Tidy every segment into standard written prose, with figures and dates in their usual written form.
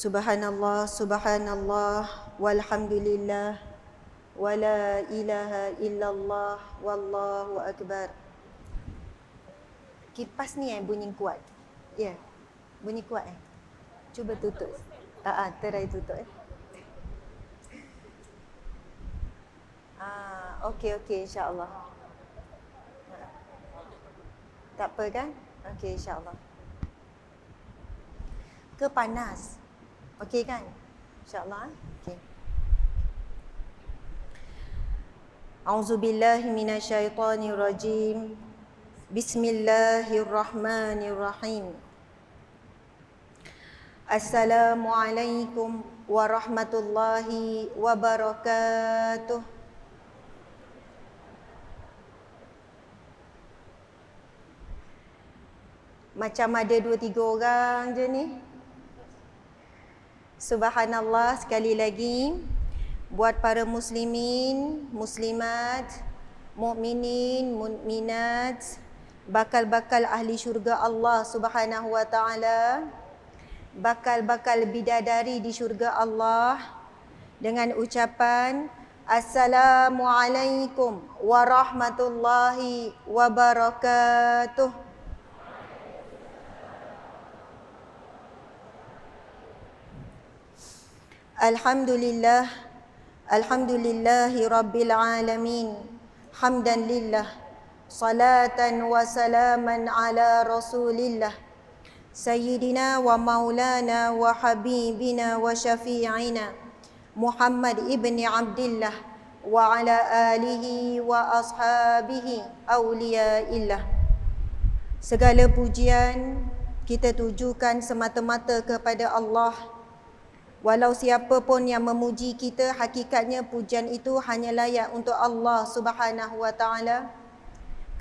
Subhanallah, subhanallah, walhamdulillah, wala ilaha illallah, wallahu akbar. Kipas ni bunyi kuat. Ya, bunyi kuat Cuba tutup. Terai tutup Okey, insya-Allah. Tak apa kan? Okey, insya-Allah. Ke panas? Okey kan? InsyaAllah. Okey. A'udzubillahi minasyaitonirrajim. Bismillahirrahmanirrahim. Assalamualaikum warahmatullahi wabarakatuh. Macam ada 2-3 orang je ni. Subhanallah, sekali lagi buat para muslimin, muslimat, mukminin, mukminat, bakal-bakal ahli syurga Allah Subhanahu wa taala, bakal-bakal bidadari di syurga Allah, dengan ucapan Assalamualaikum warahmatullahi wabarakatuh. Alhamdulillah, alhamdulillahi rabbil alamin, hamdan lillah, salatan wa salaman ala rasulillah, sayyidina wa maulana wa habibina wa syafi'ina Muhammad ibni Abdillah wa ala alihi wa ashabihi awliyaillah. Segala pujian kita tujukan semata-mata kepada Allah. Walau siapa pun yang memuji kita, hakikatnya pujian itu hanya layak untuk Allah Subhanahu wa taala.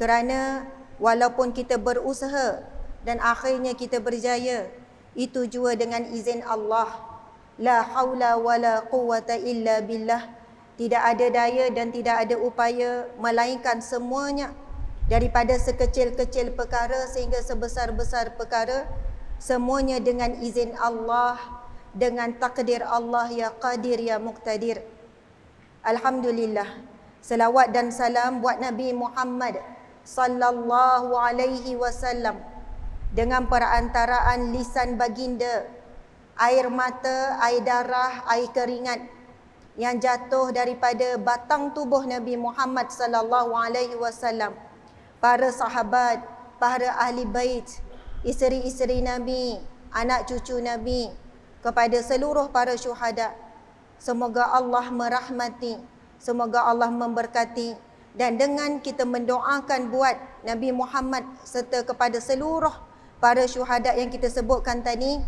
Kerana walaupun kita berusaha dan akhirnya kita berjaya, itu juga dengan izin Allah. La haula wala quwwata illa billah. Tidak ada daya dan tidak ada upaya, melainkan semuanya daripada sekecil-kecil perkara sehingga sebesar-besar perkara, semuanya dengan izin Allah, dengan takdir Allah ya qadir ya muqtadir. Alhamdulillah, selawat dan salam buat Nabi Muhammad sallallahu alaihi wasallam, dengan perantaraan lisan baginda, air mata, air darah, air keringat yang jatuh daripada batang tubuh Nabi Muhammad sallallahu alaihi wasallam, para sahabat, para ahli bait, isteri-isteri Nabi, anak cucu Nabi, kepada seluruh para syuhada. Semoga Allah merahmati, semoga Allah memberkati, dan dengan kita mendoakan buat Nabi Muhammad serta kepada seluruh para syuhada yang kita sebutkan tadi,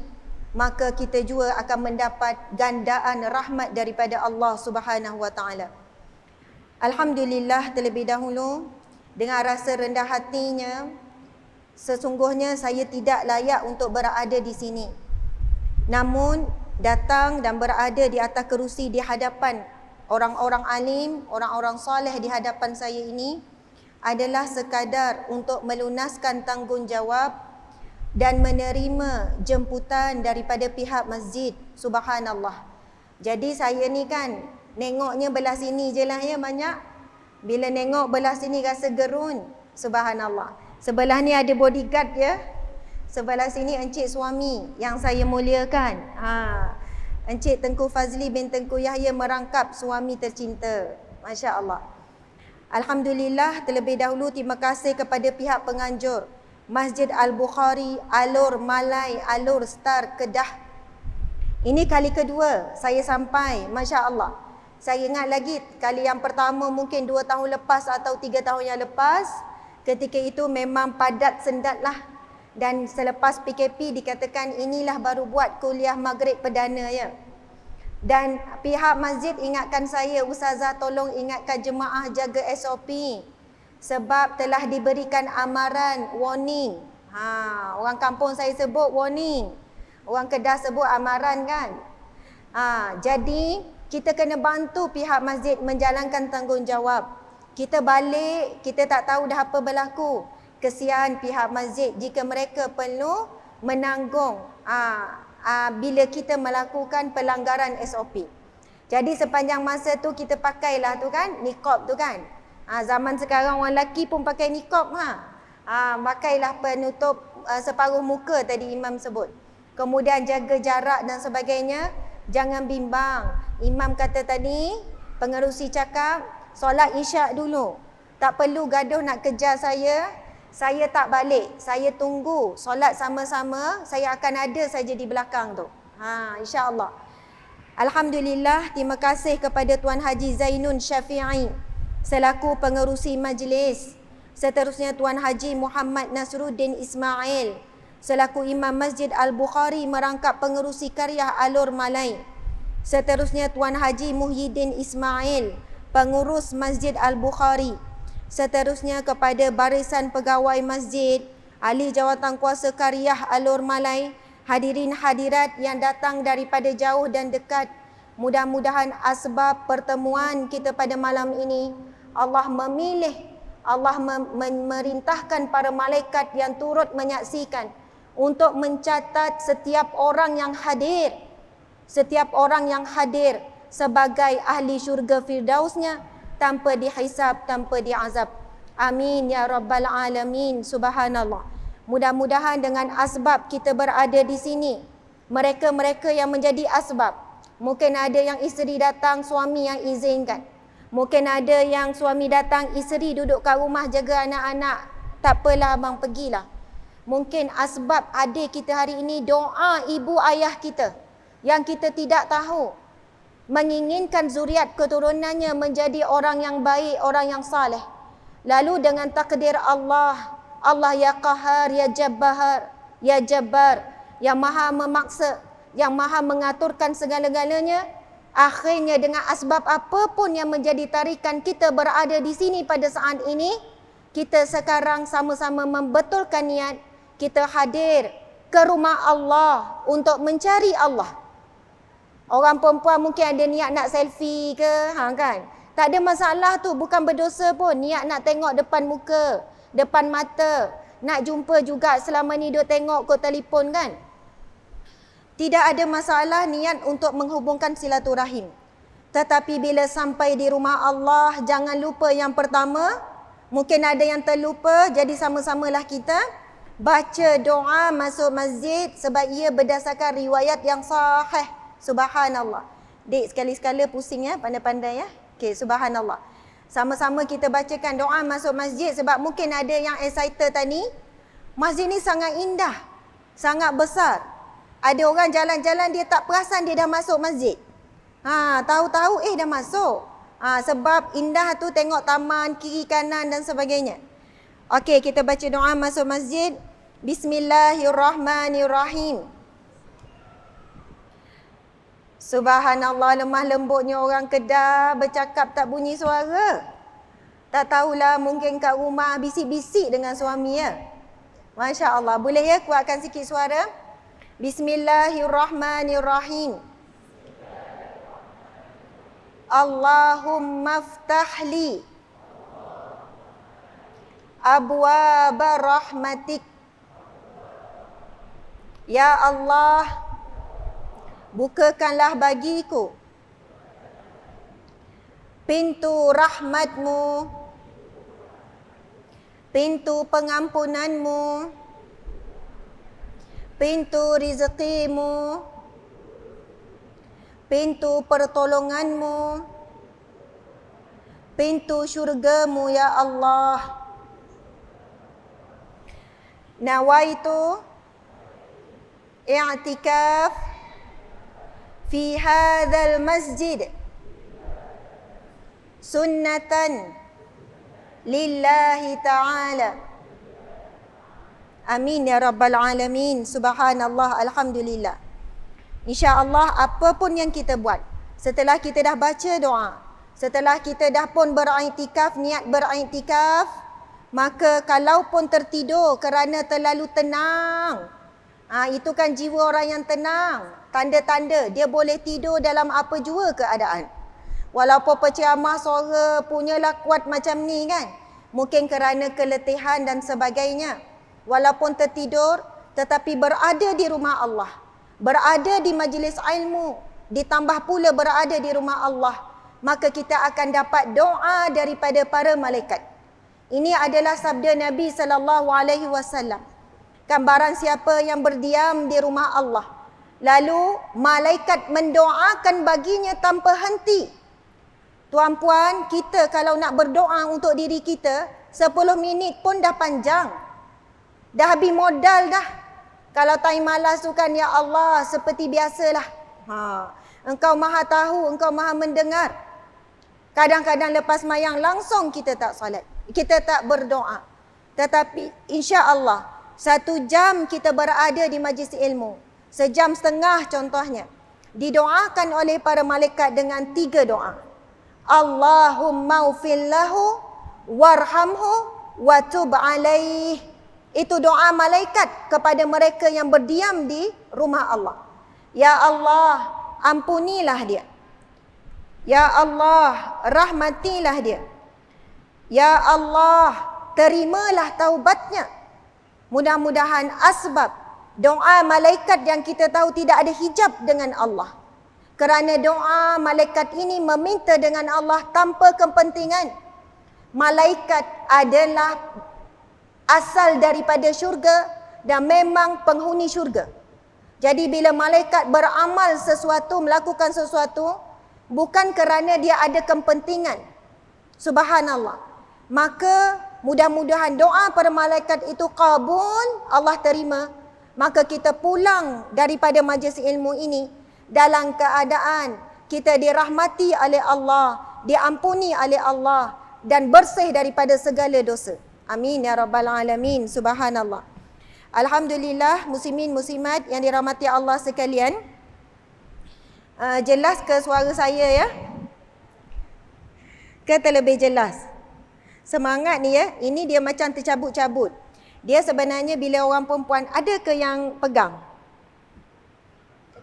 maka kita juga akan mendapat gandaan rahmat daripada Allah Subhanahu wa taala. Alhamdulillah, terlebih dahulu dengan rasa rendah hatinya, sesungguhnya saya tidak layak untuk berada di sini. Namun datang dan berada di atas kerusi di hadapan orang-orang alim, orang-orang soleh di hadapan saya ini adalah sekadar untuk melunaskan tanggungjawab dan menerima jemputan daripada pihak masjid. Subhanallah. Jadi saya ni kan nengoknya belah sini je lah ya banyak. Bila nengok belah sini rasa gerun. Subhanallah. Sebelah ni ada bodyguard ya. Sebelah sini Encik suami yang saya muliakan. Encik Tengku Fazli bin Tengku Yahya merangkap suami tercinta. Masya Allah. Alhamdulillah, terlebih dahulu terima kasih kepada pihak penganjur Masjid Al-Bukhari, Alor Malai, Alor Star, Kedah. Ini kali kedua saya sampai. Masya Allah. Saya ingat lagi kali yang pertama mungkin 2 tahun lepas atau 3 tahun yang lepas. Ketika itu memang padat sendat lah. Dan selepas PKP dikatakan inilah baru buat kuliah maghrib perdana ya. Dan pihak masjid ingatkan saya, Ustazah tolong ingatkan jemaah jaga SOP. Sebab telah diberikan amaran, warning. Orang kampung saya sebut warning. Orang Kedah sebut amaran kan. Jadi kita kena bantu pihak masjid menjalankan tanggungjawab. Kita balik, kita tak tahu dah apa berlaku. Kesian pihak masjid jika mereka perlu menanggung bila kita melakukan pelanggaran SOP. Jadi sepanjang masa tu kita pakailah tu kan, niqab tu kan. Zaman sekarang orang lelaki pun pakai niqab pakailah penutup separuh muka tadi imam sebut. Kemudian jaga jarak dan sebagainya. Jangan bimbang. Imam kata tadi, pengerusi cakap, solat isyak dulu. Tak perlu gaduh nak kejar saya. Saya tak balik. Saya tunggu solat sama-sama. Saya akan ada saja di belakang tu. InsyaAllah. Alhamdulillah, terima kasih kepada Tuan Haji Zainun Syafi'i selaku pengerusi majlis. Seterusnya Tuan Haji Muhammad Nasruddin Ismail selaku Imam Masjid Al-Bukhari merangkap pengerusi karya Alur Malai. Seterusnya Tuan Haji Muhyiddin Ismail, pengurus Masjid Al-Bukhari. Seterusnya kepada barisan pegawai masjid, ahli jawatankuasa karya Alur Malai, hadirin hadirat yang datang daripada jauh dan dekat. Mudah-mudahan asbab pertemuan kita pada malam ini, Allah memilih, Allah memerintahkan para malaikat yang turut menyaksikan untuk mencatat setiap orang yang hadir. Setiap orang yang hadir sebagai ahli syurga firdausnya tanpa dihisab, tanpa diazab. Amin ya rabbal alamin. Subhanallah. Mudah-mudahan dengan asbab kita berada di sini, mereka-mereka yang menjadi asbab, mungkin ada yang isteri datang, suami yang izinkan. Mungkin ada yang suami datang, isteri duduk kat rumah jaga anak-anak. Tak apalah abang, pergilah. Mungkin asbab adik kita hari ini doa ibu ayah kita yang kita tidak tahu, menginginkan zuriat keturunannya menjadi orang yang baik, orang yang saleh. Lalu dengan takdir Allah, Allah ya Qahar, ya Jabbar, ya Jabbar, yang maha memaksa, yang maha mengaturkan segala-galanya, akhirnya dengan asbab apapun yang menjadi tarikan kita berada di sini pada saat ini, kita sekarang sama-sama membetulkan niat, kita hadir ke rumah Allah untuk mencari Allah. Orang perempuan mungkin ada niat nak selfie ke, kan? Tak ada masalah tu, bukan berdosa pun. Niat nak tengok depan muka, depan mata, nak jumpa juga selama ni duk tengok ke telefon kan. Tidak ada masalah niat untuk menghubungkan silaturahim. Tetapi bila sampai di rumah Allah, jangan lupa yang pertama, mungkin ada yang terlupa, jadi sama-samalah kita baca doa masuk masjid sebab ia berdasarkan riwayat yang sahih. Subhanallah. Dek sekali-sekala pusing ya, pandai-pandai ya. Okey, subhanallah. Sama-sama kita bacakan doa masuk masjid sebab mungkin ada yang excited tadi. Masjid ni sangat indah, sangat besar. Ada orang jalan-jalan dia tak perasan dia dah masuk masjid. Tahu-tahu dah masuk. Sebab indah tu tengok taman kiri kanan dan sebagainya. Okey, kita baca doa masuk masjid. Bismillahirrahmanirrahim. Subhanallah, lemah lembutnya orang Kedah bercakap tak bunyi suara. Tak tahulah, mungkin kat rumah bisik-bisik dengan suami ya. Masya Allah. Boleh ya kuatkan sikit suara? Bismillahirrahmanirrahim. Allahumma ftahli abwaba rahmatik. Ya Allah, bukakanlah bagiku pintu rahmatmu, pintu pengampunanmu, pintu rezekimu, pintu pertolonganmu, pintu syurgamu ya Allah. Nawaitu i'tikaf fi hadzal masjid sunnatan lillahi ta'ala. Amin ya rabbal alamin. Subhanallah, alhamdulillah. InsyaAllah apapun yang kita buat, setelah kita dah baca doa, setelah kita dah pun beriktikaf, niat beriktikaf, maka kalaupun tertidur kerana terlalu tenang, itu kan jiwa orang yang tenang, tanda-tanda dia boleh tidur dalam apa jua keadaan. Walaupun penceramah suara punyalah kuat macam ni kan, mungkin kerana keletihan dan sebagainya. Walaupun tertidur, tetapi berada di rumah Allah, berada di majlis ilmu, ditambah pula berada di rumah Allah, maka kita akan dapat doa daripada para malaikat. Ini adalah sabda Nabi SAW. Kan barang siapa yang berdiam di rumah Allah, lalu malaikat mendoakan baginya tanpa henti. Tuan-puan, kita kalau nak berdoa untuk diri kita, 10 minit pun dah panjang. Dah habis modal dah. Kalau time malas tu kan, ya Allah, seperti biasalah. Engkau maha tahu, engkau maha mendengar. Kadang-kadang lepas mayang langsung kita tak solat. Kita tak berdoa. Tetapi insya Allah 1 jam kita berada di majlis ilmu. 1.5 jam contohnya. Didoakan oleh para malaikat dengan 3 doa. Allahumma ufillahu warhamhu wa tub alaih. Itu doa malaikat kepada mereka yang berdiam di rumah Allah. Ya Allah, ampunilah dia. Ya Allah, rahmatilah dia. Ya Allah, terimalah taubatnya. Mudah-mudahan asbab doa malaikat yang kita tahu tidak ada hijab dengan Allah. Kerana doa malaikat ini meminta dengan Allah tanpa kepentingan. Malaikat adalah asal daripada syurga dan memang penghuni syurga. Jadi bila malaikat beramal sesuatu, melakukan sesuatu, bukan kerana dia ada kepentingan. Subhanallah. Maka mudah-mudahan doa para malaikat itu kabul, Allah terima. Maka kita pulang daripada majlis ilmu ini dalam keadaan kita dirahmati oleh Allah, diampuni oleh Allah dan bersih daripada segala dosa. Amin ya rabbal alamin. Subhanallah. Alhamdulillah, muslimin muslimat yang dirahmati Allah sekalian. Jelas ke suara saya ya? Ke terlebih jelas? Semangat ni ya, ini dia macam tercabut-cabut. Dia sebenarnya bila orang perempuan, ada ke yang pegang?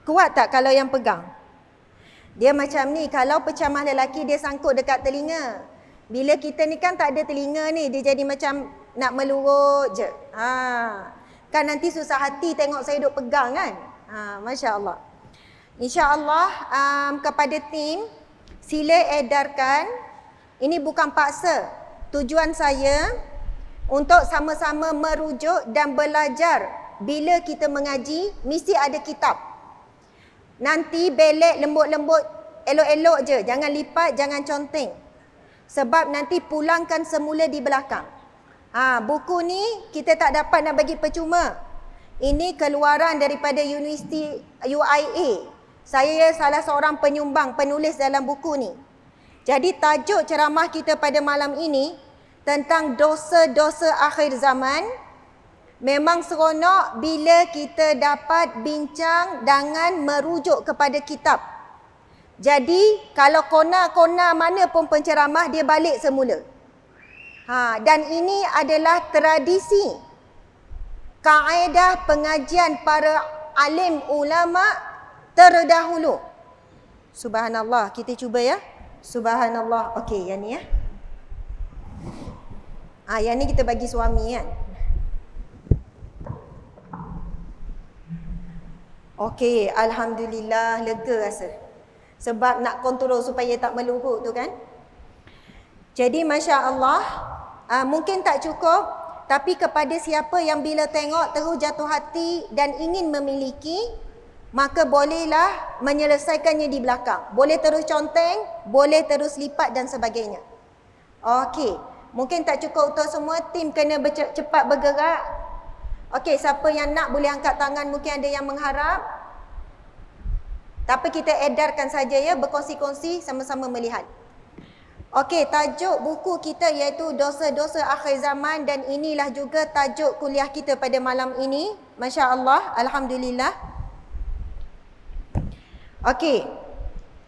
Kuat tak kalau yang pegang? Dia macam ni, kalau pecamah lelaki dia sangkut dekat telinga. Bila kita ni kan tak ada telinga ni, dia jadi macam nak melurut je. Kan nanti susah hati tengok saya duk pegang kan? Masya Allah. InsyaAllah kepada tim, sila edarkan. Ini bukan paksa. Tujuan saya untuk sama-sama merujuk dan belajar. Bila kita mengaji, mesti ada kitab. Nanti belek lembut-lembut, elok-elok je. Jangan lipat, jangan conteng. Sebab nanti pulangkan semula di belakang. Buku ni kita tak dapat nak bagi percuma. Ini keluaran daripada Universiti UIA. Saya salah seorang penyumbang, penulis dalam buku ni. Jadi tajuk ceramah kita pada malam ini tentang dosa-dosa akhir zaman. Memang seronok bila kita dapat bincang dengan merujuk kepada kitab. Jadi kalau kona-kona mana pun penceramah, dia balik semula. Dan ini adalah tradisi, kaedah pengajian para alim ulama terdahulu. Subhanallah, kita cuba ya. Subhanallah. Okey, yang ni ya. Yang ni kita bagi suami kan. Okey, alhamdulillah, lega rasa. Sebab nak kontrol supaya tak melurut tu kan. Jadi Masya Allah, mungkin tak cukup, tapi kepada siapa yang bila tengok terus jatuh hati dan ingin memiliki, maka bolehlah menyelesaikannya di belakang. Boleh terus conteng, boleh terus lipat dan sebagainya. Okey, mungkin tak cukup untuk semua, tim kena cepat bergerak. Okey, siapa yang nak boleh angkat tangan, mungkin ada yang mengharap. Tapi kita edarkan saja ya, berkongsi-kongsi sama-sama melihat. Okey, tajuk buku kita iaitu dosa-dosa akhir zaman dan inilah juga tajuk kuliah kita pada malam ini. Masya Allah, alhamdulillah. Okey,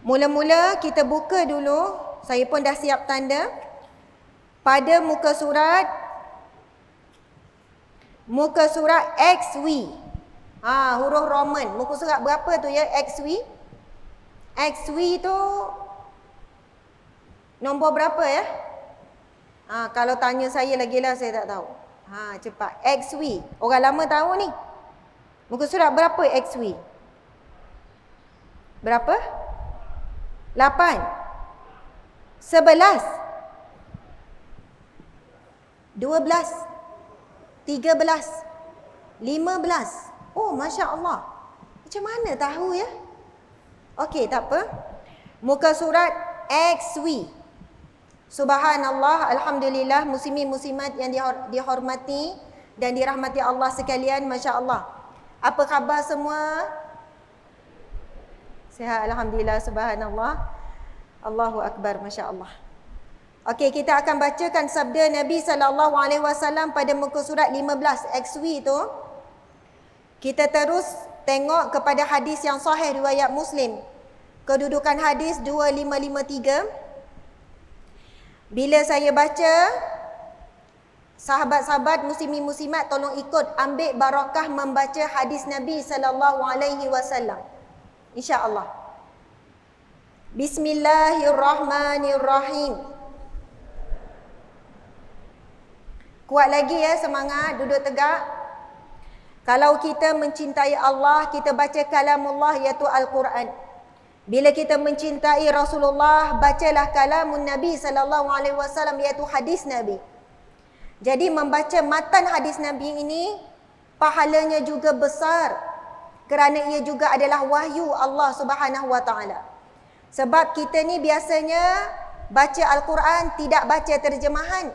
mula-mula kita buka dulu. Saya pun dah siap tanda. Pada muka surat XW. Huruf Roman. Muka surat berapa tu ya, XW? XW tu nombor berapa ya? Kalau tanya saya lagi lah, saya tak tahu. Cepat. XW. Orang lama tahu ni. Muka surat berapa XW? Berapa? 8. 11. 12. 13. 15. Oh, Masya Allah. Macam mana tahu ya? Okey, tak apa. Muka surat XW. Subhanallah, Alhamdulillah, muslimin muslimat yang dihormati dan dirahmati Allah sekalian, Masya Allah. Apa khabar semua? Sihat, Alhamdulillah, Subhanallah. Allahu Akbar, Masya Allah. Okey, kita akan bacakan sabda Nabi SAW pada muka surat 15 XW tu. Kita terus tengok kepada hadis yang sahih riwayat Muslim. Kedudukan hadis 2553. Bila saya baca, sahabat-sahabat muslimin muslimat tolong ikut ambil barakah membaca hadis Nabi SAW. InsyaAllah. Bismillahirrahmanirrahim. Kuat lagi ya, semangat, duduk tegak. Kalau kita mencintai Allah, kita baca kalamullah iaitu Al-Quran. Bila kita mencintai Rasulullah, bacalah kalamun Nabi SAW iaitu hadis Nabi. Jadi membaca matan hadis Nabi ini, pahalanya juga besar. Kerana ia juga adalah wahyu Allah Subhanahu Wa Taala. Sebab kita ni biasanya baca Al-Quran tidak baca terjemahan.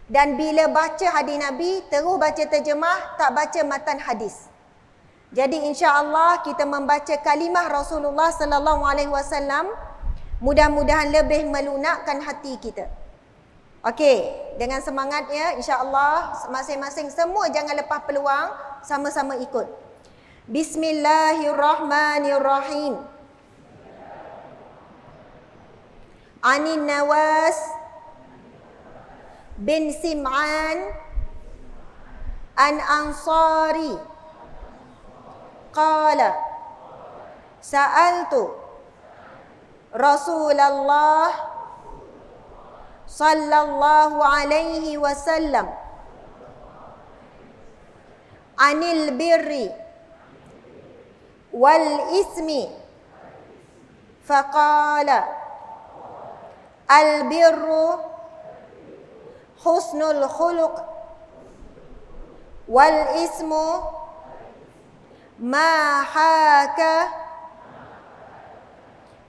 Dan bila baca hadis Nabi, terus baca terjemah, tak baca matan hadis. Jadi insya-Allah kita membaca kalimah Rasulullah sallallahu alaihi wasallam, mudah-mudahan lebih melunakkan hati kita. Okey, dengan semangatnya insya-Allah masing-masing semua jangan lepas peluang, sama-sama ikut. Bismillahirrahmanirrahim. Anin Nawas bin Sim'an an-Ansari qala sa'altu Rasulullah sallallahu alaihi wasallam anil birri wal ismi faqala al birru husnul khuluq wal ismu ma haka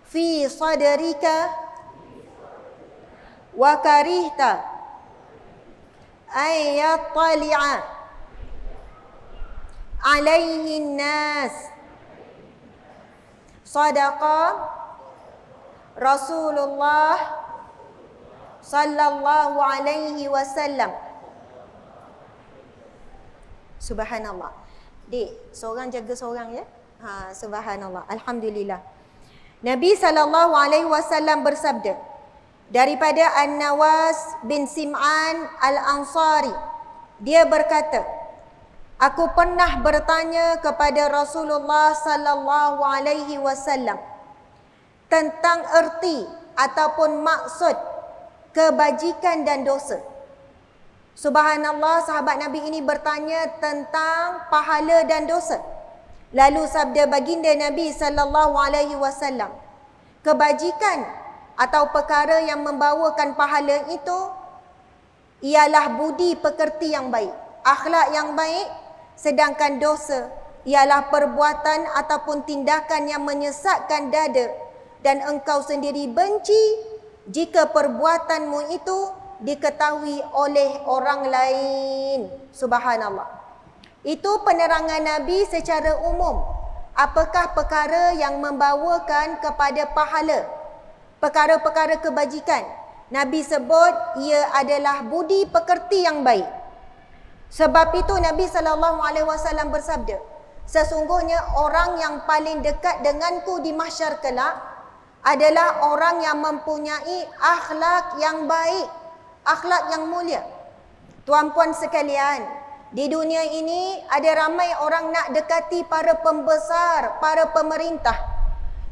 fi sadrika wa karihta ay yattali'a alaihi nas. Sadaqa Rasulullah sallallahu alaihi wasallam. Subhanallah. Dik, seorang jaga seorang ya. Subhanallah. Alhamdulillah. Nabi sallallahu alaihi wasallam bersabda daripada An-Nawas bin Sim'an Al-Ansari. Dia berkata, aku pernah bertanya kepada Rasulullah sallallahu alaihi wasallam tentang erti ataupun maksud kebajikan dan dosa. Subhanallah, sahabat Nabi ini bertanya tentang pahala dan dosa. Lalu sabda baginda Nabi sallallahu alaihi wasallam, kebajikan atau perkara yang membawakan pahala itu ialah budi pekerti yang baik, akhlak yang baik, sedangkan dosa ialah perbuatan ataupun tindakan yang menyesatkan dada dan engkau sendiri benci jika perbuatanmu itu diketahui oleh orang lain. Subhanallah. Itu penerangan Nabi secara umum. Apakah perkara yang membawakan kepada pahala? Perkara-perkara kebajikan. Nabi sebut ia adalah budi pekerti yang baik. Sebab itu Nabi SAW bersabda, sesungguhnya orang yang paling dekat denganku di mahsyar kelak adalah orang yang mempunyai akhlak yang baik, akhlak yang mulia. Tuan-puan sekalian, di dunia ini ada ramai orang nak dekati para pembesar, para pemerintah.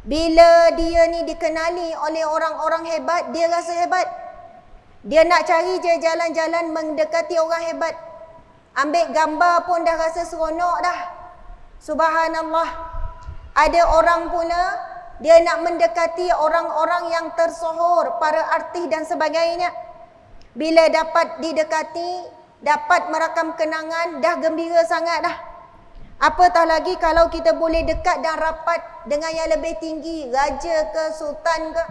Bila dia ni dikenali oleh orang-orang hebat, dia rasa hebat. Dia nak cari je jalan-jalan mendekati orang hebat. Ambil gambar pun dah rasa seronok dah. Subhanallah. Ada orang pula dia nak mendekati orang-orang yang tersohor, para artis dan sebagainya. Bila dapat didekati, dapat merakam kenangan, dah gembira sangat dah. Apatah lagi kalau kita boleh dekat dan rapat dengan yang lebih tinggi, raja ke, sultan ke.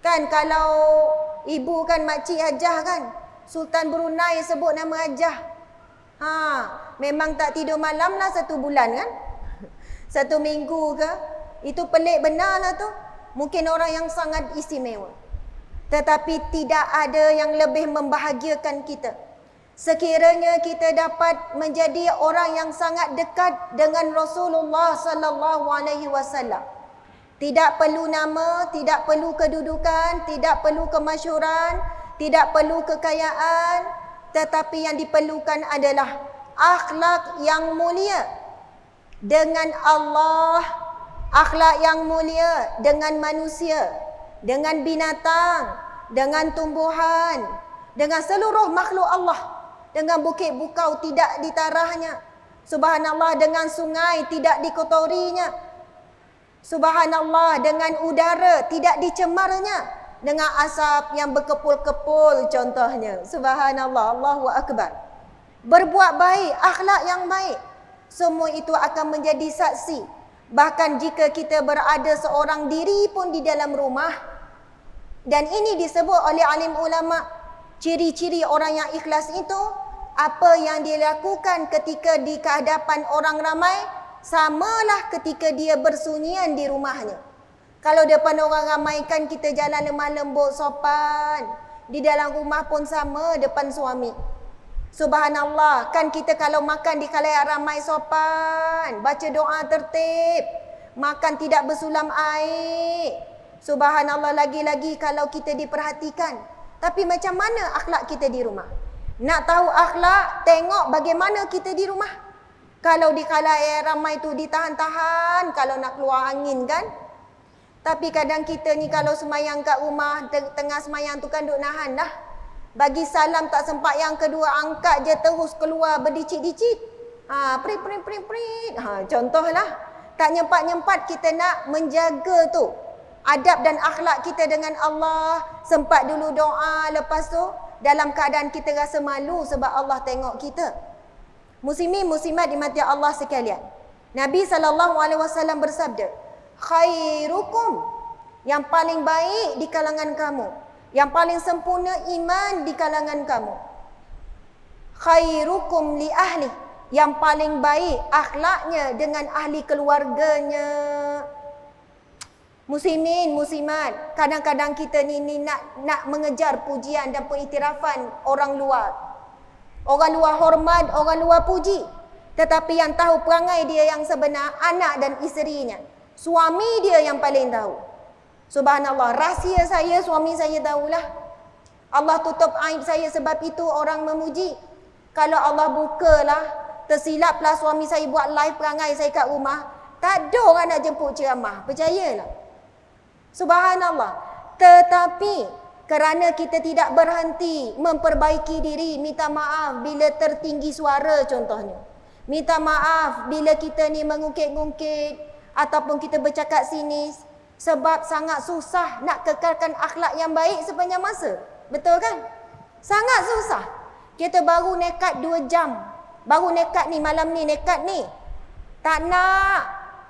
Kan kalau ibu kan makcik Hajah kan, Sultan Brunei sebut nama Hajah. Memang tak tidur malam lah 1 bulan kan. 1 minggu ke. Itu pelik benar lah tu. Mungkin orang yang sangat istimewa. Tetapi tidak ada yang lebih membahagiakan kita sekiranya kita dapat menjadi orang yang sangat dekat dengan Rasulullah sallallahu alaihi wasallam. Tidak perlu nama, tidak perlu kedudukan, tidak perlu kemasyhuran, tidak perlu kekayaan, tetapi yang diperlukan adalah akhlak yang mulia dengan Allah, akhlak yang mulia dengan manusia, dengan binatang, dengan tumbuhan, dengan seluruh makhluk Allah. Dengan bukit bukau tidak ditarahnya. Subhanallah, dengan sungai tidak dikotorinya. Subhanallah, dengan udara tidak dicemarnya. Dengan asap yang berkepul-kepul contohnya. Subhanallah, Allahu Akbar. Berbuat baik, akhlak yang baik. Semua itu akan menjadi saksi. Bahkan jika kita berada seorang diri pun di dalam rumah. Dan ini disebut oleh alim ulama'. Ciri-ciri orang yang ikhlas itu, apa yang dia lakukan ketika di kehadapan orang ramai, samalah ketika dia bersunyian di rumahnya. Kalau depan orang ramai kan kita jalan lemah lembut, sopan. Di dalam rumah pun sama depan suami. Subhanallah, kan kita kalau makan di khalayak ramai sopan, baca doa tertib, makan tidak bersulam air. Subhanallah, lagi-lagi kalau kita diperhatikan. Tapi macam mana akhlak kita di rumah? Nak tahu akhlak, tengok bagaimana kita di rumah. Kalau di khalayak ramai tu ditahan-tahan, kalau nak keluar angin kan. Tapi kadang kita ni kalau semayang kat rumah, tengah semayang tu kan duk nahan dah. Bagi salam tak sempat yang kedua, angkat je terus keluar berdicit-dicit. Prit. Contohlah. Tak nyempat-nyempat kita nak menjaga tu adab dan akhlak kita dengan Allah. Sempat dulu doa, lepas tu dalam keadaan kita rasa malu sebab Allah tengok kita. Muslimin muslimat dimati Allah sekalian. Nabi SAW bersabda, khairukum, yang paling baik di kalangan kamu, yang paling sempurna iman di kalangan kamu. Khairukum li ahli, yang paling baik akhlaknya dengan ahli keluarganya. Muslimin, muslimat, kadang-kadang kita ni nak mengejar pujian dan pengiktirafan orang luar. Orang luar hormat, orang luar puji. Tetapi yang tahu perangai dia yang sebenar, anak dan isterinya. Suami dia yang paling tahu. Subhanallah, rahsia saya, suami saya tahulah. Allah tutup aib saya sebab itu orang memuji. Kalau Allah bukalah, tersilaplah suami saya buat live perangai saya kat rumah, tak ada orang nak jemput ceramah, percayalah. Subhanallah. Tetapi kerana kita tidak berhenti memperbaiki diri, minta maaf bila tertinggi suara contohnya. Minta maaf bila kita ni mengungkit-ungkit ataupun kita bercakap sinis. Sebab sangat susah nak kekalkan akhlak yang baik sepanjang masa. Betul kan? Sangat susah. Kita baru nekat 2 jam. Baru nekat ni, malam ni nekat ni. Tak nak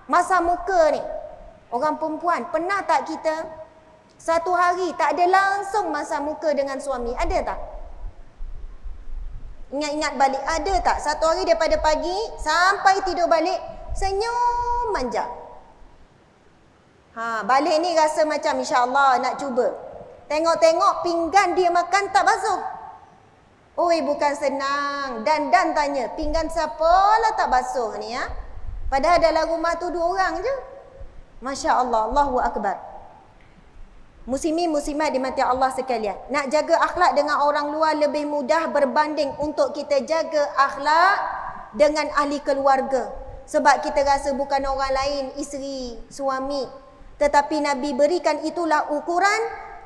masa muka ni. Orang perempuan, pernah tak kita satu hari tak ada langsung masa muka dengan suami? Ada tak? Ingat-ingat balik, ada tak? Satu hari daripada pagi sampai tidur balik, senyum manja. Balik ni rasa macam insya-Allah nak cuba. Tengok-tengok pinggan dia makan tak basuh. Oi, bukan senang. Dan tanya, pinggan siapa lah tak basuh ni ya? Padahal dalam rumah tu 2 orang je. Masya Allah, Allahu Akbar. Muslimin muslimat dimati Allah sekalian. Nak jaga akhlak dengan orang luar lebih mudah berbanding untuk kita jaga akhlak dengan ahli keluarga. Sebab kita rasa bukan orang lain, isteri, suami. Tetapi Nabi berikan itulah ukuran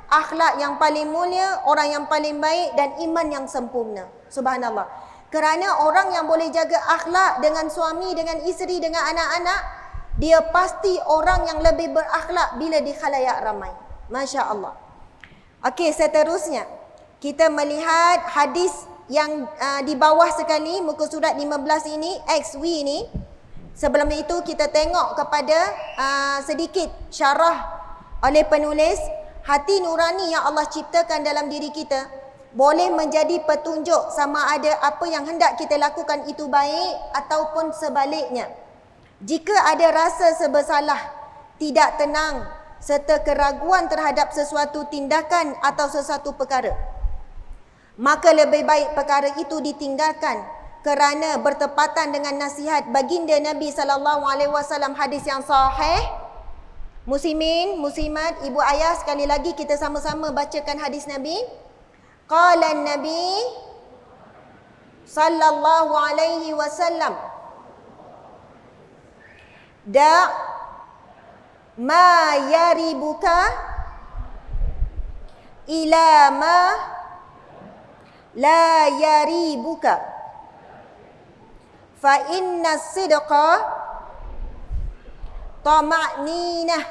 akhlak yang paling mulia, orang yang paling baik dan iman yang sempurna. Subhanallah. Kerana orang yang boleh jaga akhlak dengan suami, dengan isteri, dengan anak-anak, dia pasti orang yang lebih berakhlak bila di khalayak ramai. Masya Allah. Okey, seterusnya kita melihat hadis yang di bawah sekali, muka surat 15 ini, XV ini. Sebelum itu kita tengok kepada sedikit syarah oleh penulis. Hati nurani yang Allah ciptakan dalam diri kita boleh menjadi petunjuk sama ada apa yang hendak kita lakukan itu baik ataupun sebaliknya. Jika ada rasa sebersalah, tidak tenang serta keraguan terhadap sesuatu tindakan atau sesuatu perkara, maka lebih baik perkara itu ditinggalkan kerana bertepatan dengan nasihat baginda Nabi SAW. Hadis yang sahih. Muslimin, muslimat, ibu ayah, sekali lagi kita sama-sama bacakan hadis Nabi. Qala Nabi sallallahu alaihi wasallam, da' ma yaribuka ila ma la yaribuka, fa inna sidqa tama'ninah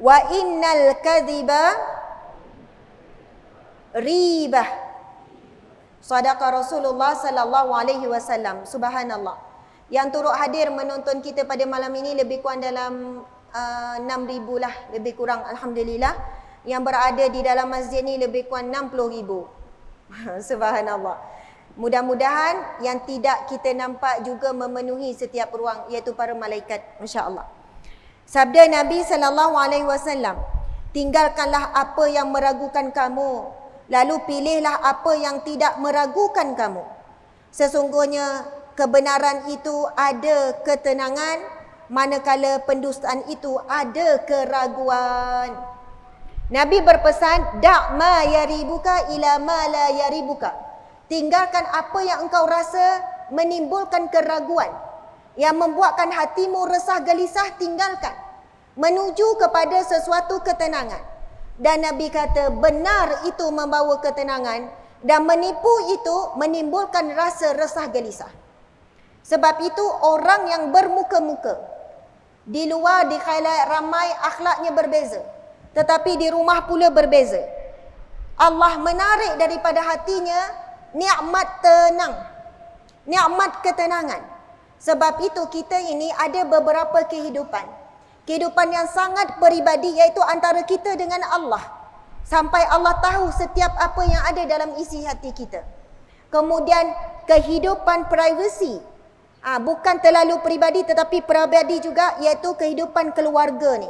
wa innal kadhiba ribah. Sadaqa Rasulullah sallallahu alaihi wasallam. Subhanallah. Yang turut hadir menonton kita pada malam ini lebih kurang dalam 6,000 lah, lebih kurang, alhamdulillah. Yang berada di dalam masjid ni lebih kurang 60,000. Subhanallah. Mudah-mudahan yang tidak kita nampak juga memenuhi setiap ruang, iaitu para malaikat, masya-Allah. Sabda Nabi sallallahu alaihi wasallam, tinggalkanlah apa yang meragukan kamu, lalu pilihlah apa yang tidak meragukan kamu. Sesungguhnya kebenaran itu ada ketenangan, manakala pendustaan itu ada keraguan. Nabi berpesan, da' ma yaribuka ila ma la yaribuka. Tinggalkan apa yang engkau rasa menimbulkan keraguan, yang membuatkan hatimu resah gelisah, tinggalkan. Menuju kepada sesuatu ketenangan. Dan Nabi kata, benar itu membawa ketenangan, dan menipu itu menimbulkan rasa resah gelisah. Sebab itu orang yang bermuka-muka, di luar di khalayak ramai akhlaknya berbeza, tetapi di rumah pula berbeza. Allah menarik daripada hatinya nikmat tenang, nikmat ketenangan. Sebab itu kita ini ada beberapa kehidupan. Kehidupan yang sangat peribadi, iaitu antara kita dengan Allah. Sampai Allah tahu setiap apa yang ada dalam isi hati kita. Kemudian kehidupan privasi. Bukan terlalu peribadi tetapi peribadi juga, iaitu kehidupan keluarga ni.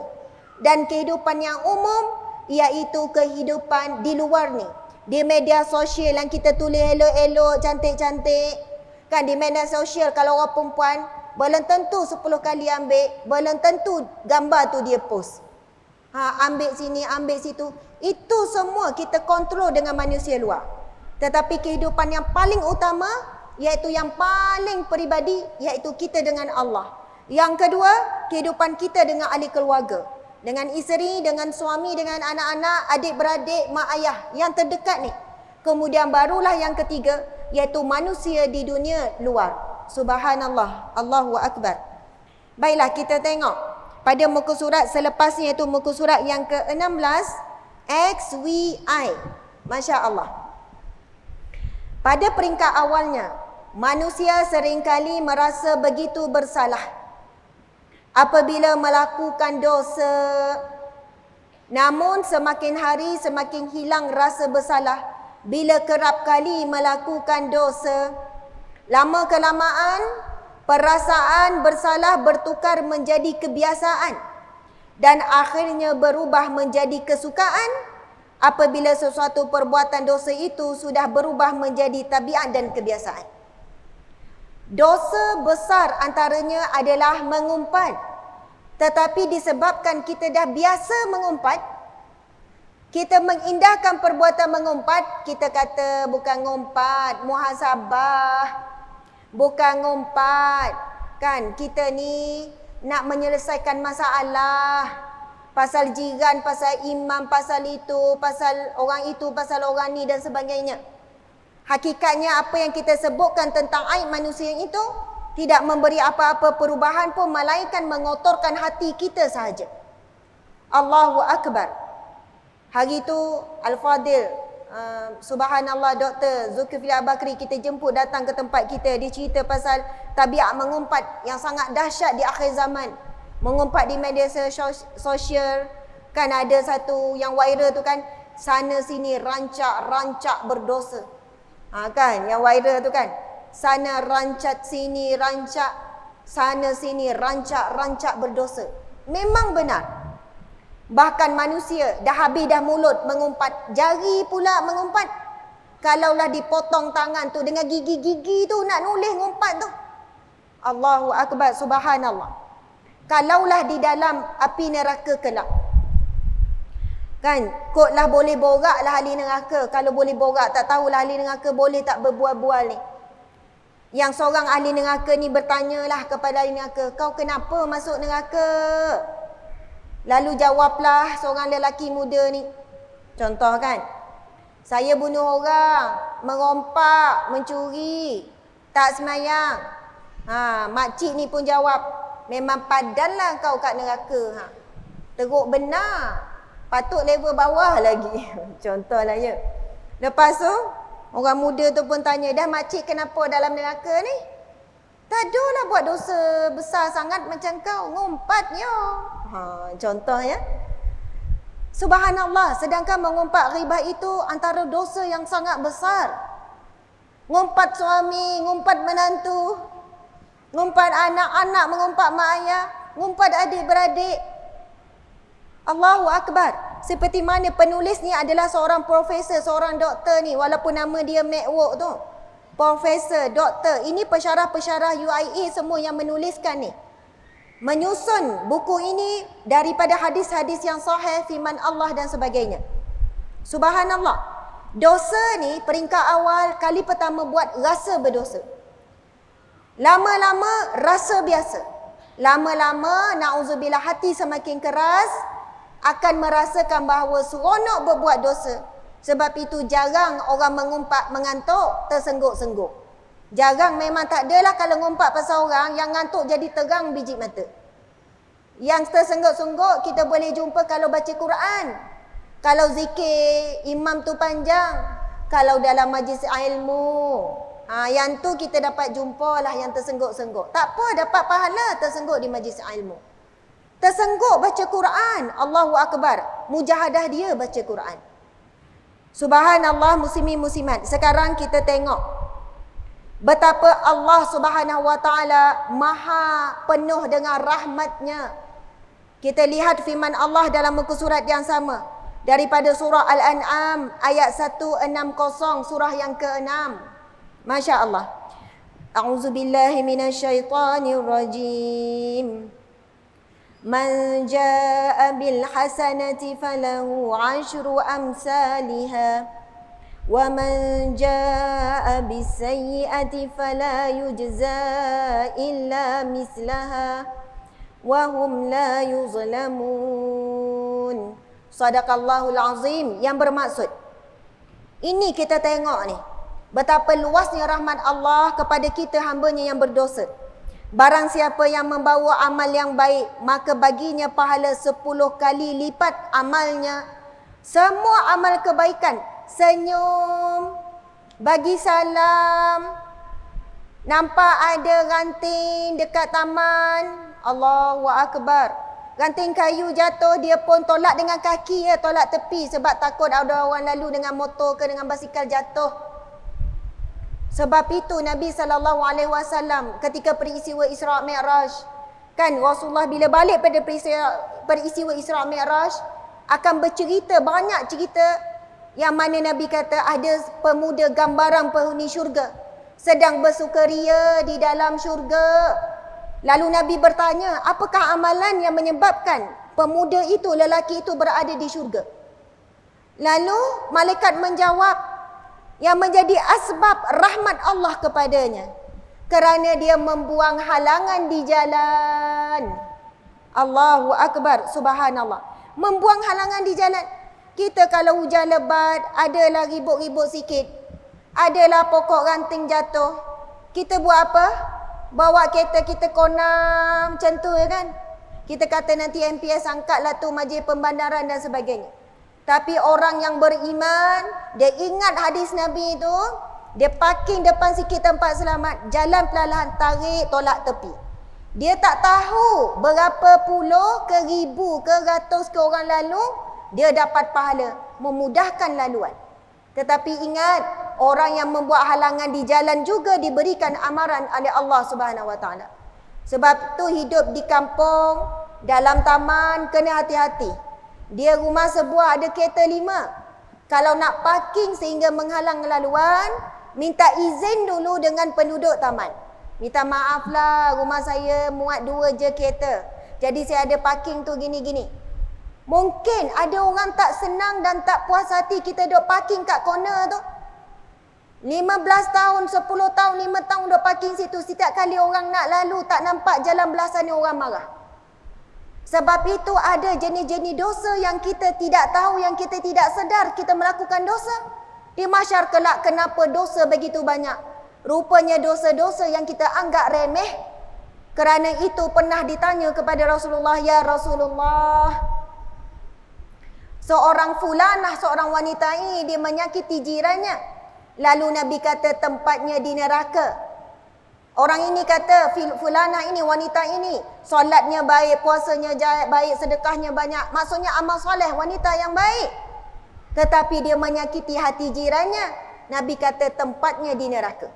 Dan kehidupan yang umum, iaitu kehidupan di luar ni. Di media sosial yang kita tulis elok-elok, cantik-cantik. Kan di media sosial kalau orang perempuan, belum tentu 10 kali ambil, belum tentu gambar tu dia post. Ambil sini, ambil situ. Itu semua kita kontrol dengan manusia luar. Tetapi kehidupan yang paling utama, iaitu yang paling peribadi, iaitu kita dengan Allah. Yang kedua, kehidupan kita dengan ahli keluarga. Dengan isteri, dengan suami, dengan anak-anak, adik-beradik, mak ayah yang terdekat ni. Kemudian barulah yang ketiga, iaitu manusia di dunia luar. Subhanallah, Allahu Akbar. Baiklah, kita tengok pada muka surat selepasnya, iaitu muka surat yang ke-16, XVI. Masya Allah. Pada peringkat awalnya, manusia seringkali merasa begitu bersalah apabila melakukan dosa. Namun semakin hari semakin hilang rasa bersalah bila kerap kali melakukan dosa. Lama kelamaan, perasaan bersalah bertukar menjadi kebiasaan dan akhirnya berubah menjadi kesukaan apabila sesuatu perbuatan dosa itu sudah berubah menjadi tabiat dan kebiasaan. Dosa besar antaranya adalah mengumpat. Tetapi disebabkan kita dah biasa mengumpat, kita mengindahkan perbuatan mengumpat. Kita kata bukan ngumpat, muhasabah. Bukan ngumpat. Kan kita ni nak menyelesaikan masalah. Pasal jiran, pasal imam, pasal itu, pasal orang ni dan sebagainya. Hakikatnya apa yang kita sebutkan tentang aib manusia itu tidak memberi apa-apa perubahan pun melainkan mengotorkan hati kita sahaja. Allahu Akbar. Hari itu Al-Fadil, subhanallah, Dr. Zulkifli Al-Bakri kita jemput datang ke tempat kita. Dia cerita pasal tabiat mengumpat yang sangat dahsyat di akhir zaman. Mengumpat di media sosial. Kan ada satu yang viral tu kan, sana sini rancak berdosa. Kan yang viral tu kan, sana rancak sini rancak, sana sini rancak berdosa. Memang benar. Bahkan manusia dah habis dah mulut mengumpat, jari pula mengumpat. Kalaulah dipotong tangan tu dengan gigi-gigi tu nak nulis ngumpat tu. Allahu Akbar, subhanallah. Kalaulah di dalam api neraka kelak, kan, kotlah boleh borak lah ahli neraka. Kalau boleh borak, tak tahulah ahli neraka boleh tak berbual-bual ni. Yang seorang ahli neraka ni bertanyalah kepada ahli neraka, kau kenapa masuk neraka? Lalu jawablah seorang lelaki muda ni. Contoh kan, saya bunuh orang, merompak, mencuri, tak semayang. Makcik ni pun jawab, memang padanlah kau kat neraka. Teruk benar. Patut level bawah lagi. Contohlah ya. Lepas tu, orang muda tu pun tanya, dah makcik kenapa dalam neraka ni? Tak adalah buat dosa besar sangat macam kau. Ngumpatnya. Contoh ya. Subhanallah, sedangkan mengumpat ghibah itu antara dosa yang sangat besar. Ngumpat suami, ngumpat menantu, ngumpat anak-anak, mengumpat mak ayah, ngumpat adik-beradik. Allahu Akbar. Seperti mana penulis ni adalah seorang profesor, seorang doktor ni, walaupun nama dia MacWork tu. Profesor, doktor. Ini pensyarah-pensyarah UIA semua yang menuliskan ni. Menyusun buku ini daripada hadis-hadis yang sahih, firman Allah dan sebagainya. Subhanallah. Dosa ni peringkat awal kali pertama buat rasa berdosa. Lama-lama rasa biasa. Lama-lama na'udzubillah hati semakin keras, akan merasakan bahawa seronok berbuat dosa. Sebab itu jarang orang mengumpat mengantuk tersengguk-sengguk. Jarang, memang tak adalah kalau ngumpat pasal orang yang ngantuk jadi terang biji mata. Yang tersengguk-sengguk kita boleh jumpa kalau baca Quran. Kalau zikir imam tu panjang. Kalau dalam majlis ilmu. Yang tu kita dapat jumpa lah yang tersengguk-sengguk. Tak apa, dapat pahala tersengguk di majlis ilmu. Tersengguk baca Quran. Allahu Akbar. Mujahadah dia baca Quran. Subhanallah, muslimin muslimat. Sekarang kita tengok betapa Allah Subhanahu wa taala maha penuh dengan rahmatnya. Kita lihat firman Allah dalam muka surat yang sama. Daripada surah Al-An'am ayat 160, surah yang ke-6. Masya Allah. A'udzubillahi minasyaitanirrajim. Man jaa'a bil hasanati falahu 'ashru amsalha wa man jaa'a bis sayyi'ati fala yujza illa mislaha wa hum la yuzlamun. Sadaqallahul azim, yang bermaksud ini kita tengok ni betapa luasnya rahmat Allah kepada kita hamba-Nya yang berdosa. Barang siapa yang membawa amal yang baik, maka baginya pahala 10 kali lipat amalnya. Semua amal kebaikan, senyum, bagi salam, nampak ada ranting dekat taman, Allahu Akbar. Ranting kayu jatuh, dia pun tolak dengan kaki, tolak tepi sebab takut ada orang lalu dengan motor ke dengan basikal jatuh. Sebab itu Nabi SAW ketika peristiwa Isra' Mi'raj, kan Rasulullah bila balik pada peristiwa Isra' Mi'raj akan bercerita, banyak cerita yang mana Nabi kata ada pemuda gambaran penghuni syurga sedang bersukaria di dalam syurga. Lalu Nabi bertanya, apakah amalan yang menyebabkan pemuda itu, lelaki itu berada di syurga? Lalu malaikat menjawab, yang menjadi asbab rahmat Allah kepadanya, kerana dia membuang halangan di jalan. Allahu Akbar, subhanallah. Membuang halangan di jalan. Kita kalau hujan lebat, adalah ribut-ribut sikit, adalah pokok ranting jatuh, kita buat apa? Bawa kereta kita konam macam tu ya kan. Kita kata nanti MPS angkatlah tu majlis pembandaran dan sebagainya. Tapi orang yang beriman, dia ingat hadis Nabi itu, dia parking depan sikit tempat selamat, jalan perlahan, tarik, tolak tepi. Dia tak tahu berapa puluh ke ribu ke ratus ke orang lalu, dia dapat pahala, memudahkan laluan. Tetapi ingat, orang yang membuat halangan di jalan juga diberikan amaran oleh Allah Subhanahu Wa Taala. Sebab tu hidup di kampung, dalam taman, kena hati-hati. Dia rumah sebuah ada kereta 5. Kalau nak parking sehingga menghalang laluan, minta izin dulu dengan penduduk taman. Minta maaf lah, rumah saya muat 2 je kereta. Jadi saya ada parking tu gini-gini. Mungkin ada orang tak senang dan tak puas hati kita duduk parking kat corner tu. 15 tahun, 10 tahun, 5 tahun duduk parking situ. Setiap kali orang nak lalu tak nampak jalan belah sana, orang marah. Sebab itu ada jenis-jenis dosa yang kita tidak tahu, yang kita tidak sedar kita melakukan dosa. Di mahsyar kelak kenapa dosa begitu banyak? Rupanya dosa-dosa yang kita anggap remeh. Kerana itu pernah ditanya kepada Rasulullah, "Ya Rasulullah, seorang fulanah, seorang wanita ini dia menyakiti jirannya." Lalu Nabi kata tempatnya di neraka. Orang ini kata, fulanah ini, wanita ini, solatnya baik, puasanya baik, sedekahnya banyak. Maksudnya amal soleh, wanita yang baik. Tetapi dia menyakiti hati jirannya. Nabi kata tempatnya di neraka.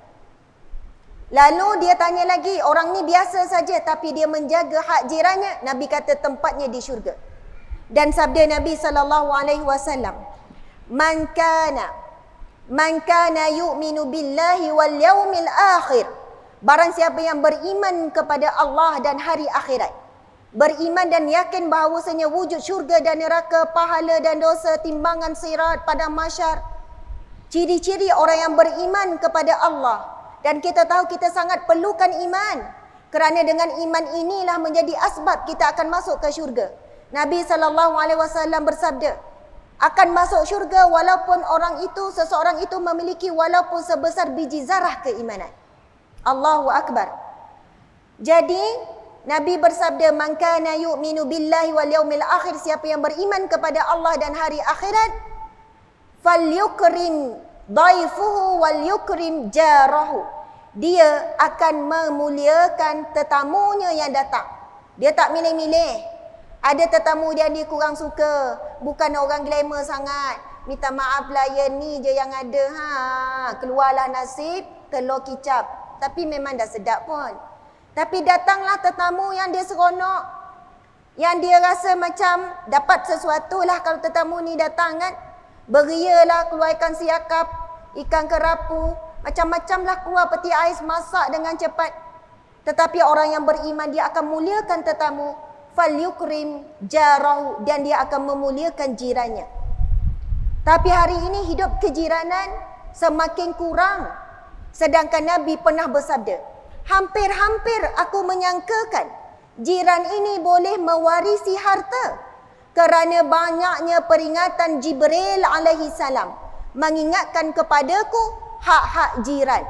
Lalu dia tanya lagi, orang ni biasa saja tapi dia menjaga hak jirannya. Nabi kata tempatnya di syurga. Dan sabda Nabi SAW, Man kana yu'minu billahi wal yawmil akhir. Barang siapa yang beriman kepada Allah dan hari akhirat, beriman dan yakin bahawasanya wujud syurga dan neraka, pahala dan dosa, timbangan sirat pada mahsyar. Ciri-ciri orang yang beriman kepada Allah. Dan kita tahu kita sangat perlukan iman. Kerana dengan iman inilah menjadi asbab kita akan masuk ke syurga. Nabi SAW bersabda, akan masuk syurga walaupun seseorang itu memiliki walaupun sebesar biji zarah keimanan. Allahu Akbar. Jadi Nabi bersabda, man kana yu'minu billahi wal yaumil akhir, siapa yang beriman kepada Allah dan hari akhirat, falyukrim dhaifuhu wal yukrim jarahu. Dia akan memuliakan tetamunya yang datang. Dia tak milih-milih. Ada tetamu dia kurang suka, bukan orang glamour sangat. Minta maaf lah, ya ni je yang ada. Keluarlah nasib telur kicap. Tapi memang dah sedap pun. Tapi datanglah tetamu yang dia seronok, yang dia rasa macam dapat sesuatu lah kalau tetamu ni datang kan. Berialah, keluarkan siakap, ikan kerapu, macam-macam lah keluar peti ais, masak dengan cepat. Tetapi orang yang beriman dia akan muliakan tetamu, falyukrim jarahu, dan dia akan memuliakan jirannya. Tapi hari ini hidup kejiranan semakin kurang. Sedangkan Nabi pernah bersabda, hampir-hampir aku menyangkakan jiran ini boleh mewarisi harta kerana banyaknya peringatan Jibril alaihi salam mengingatkan kepadaku hak-hak jiran.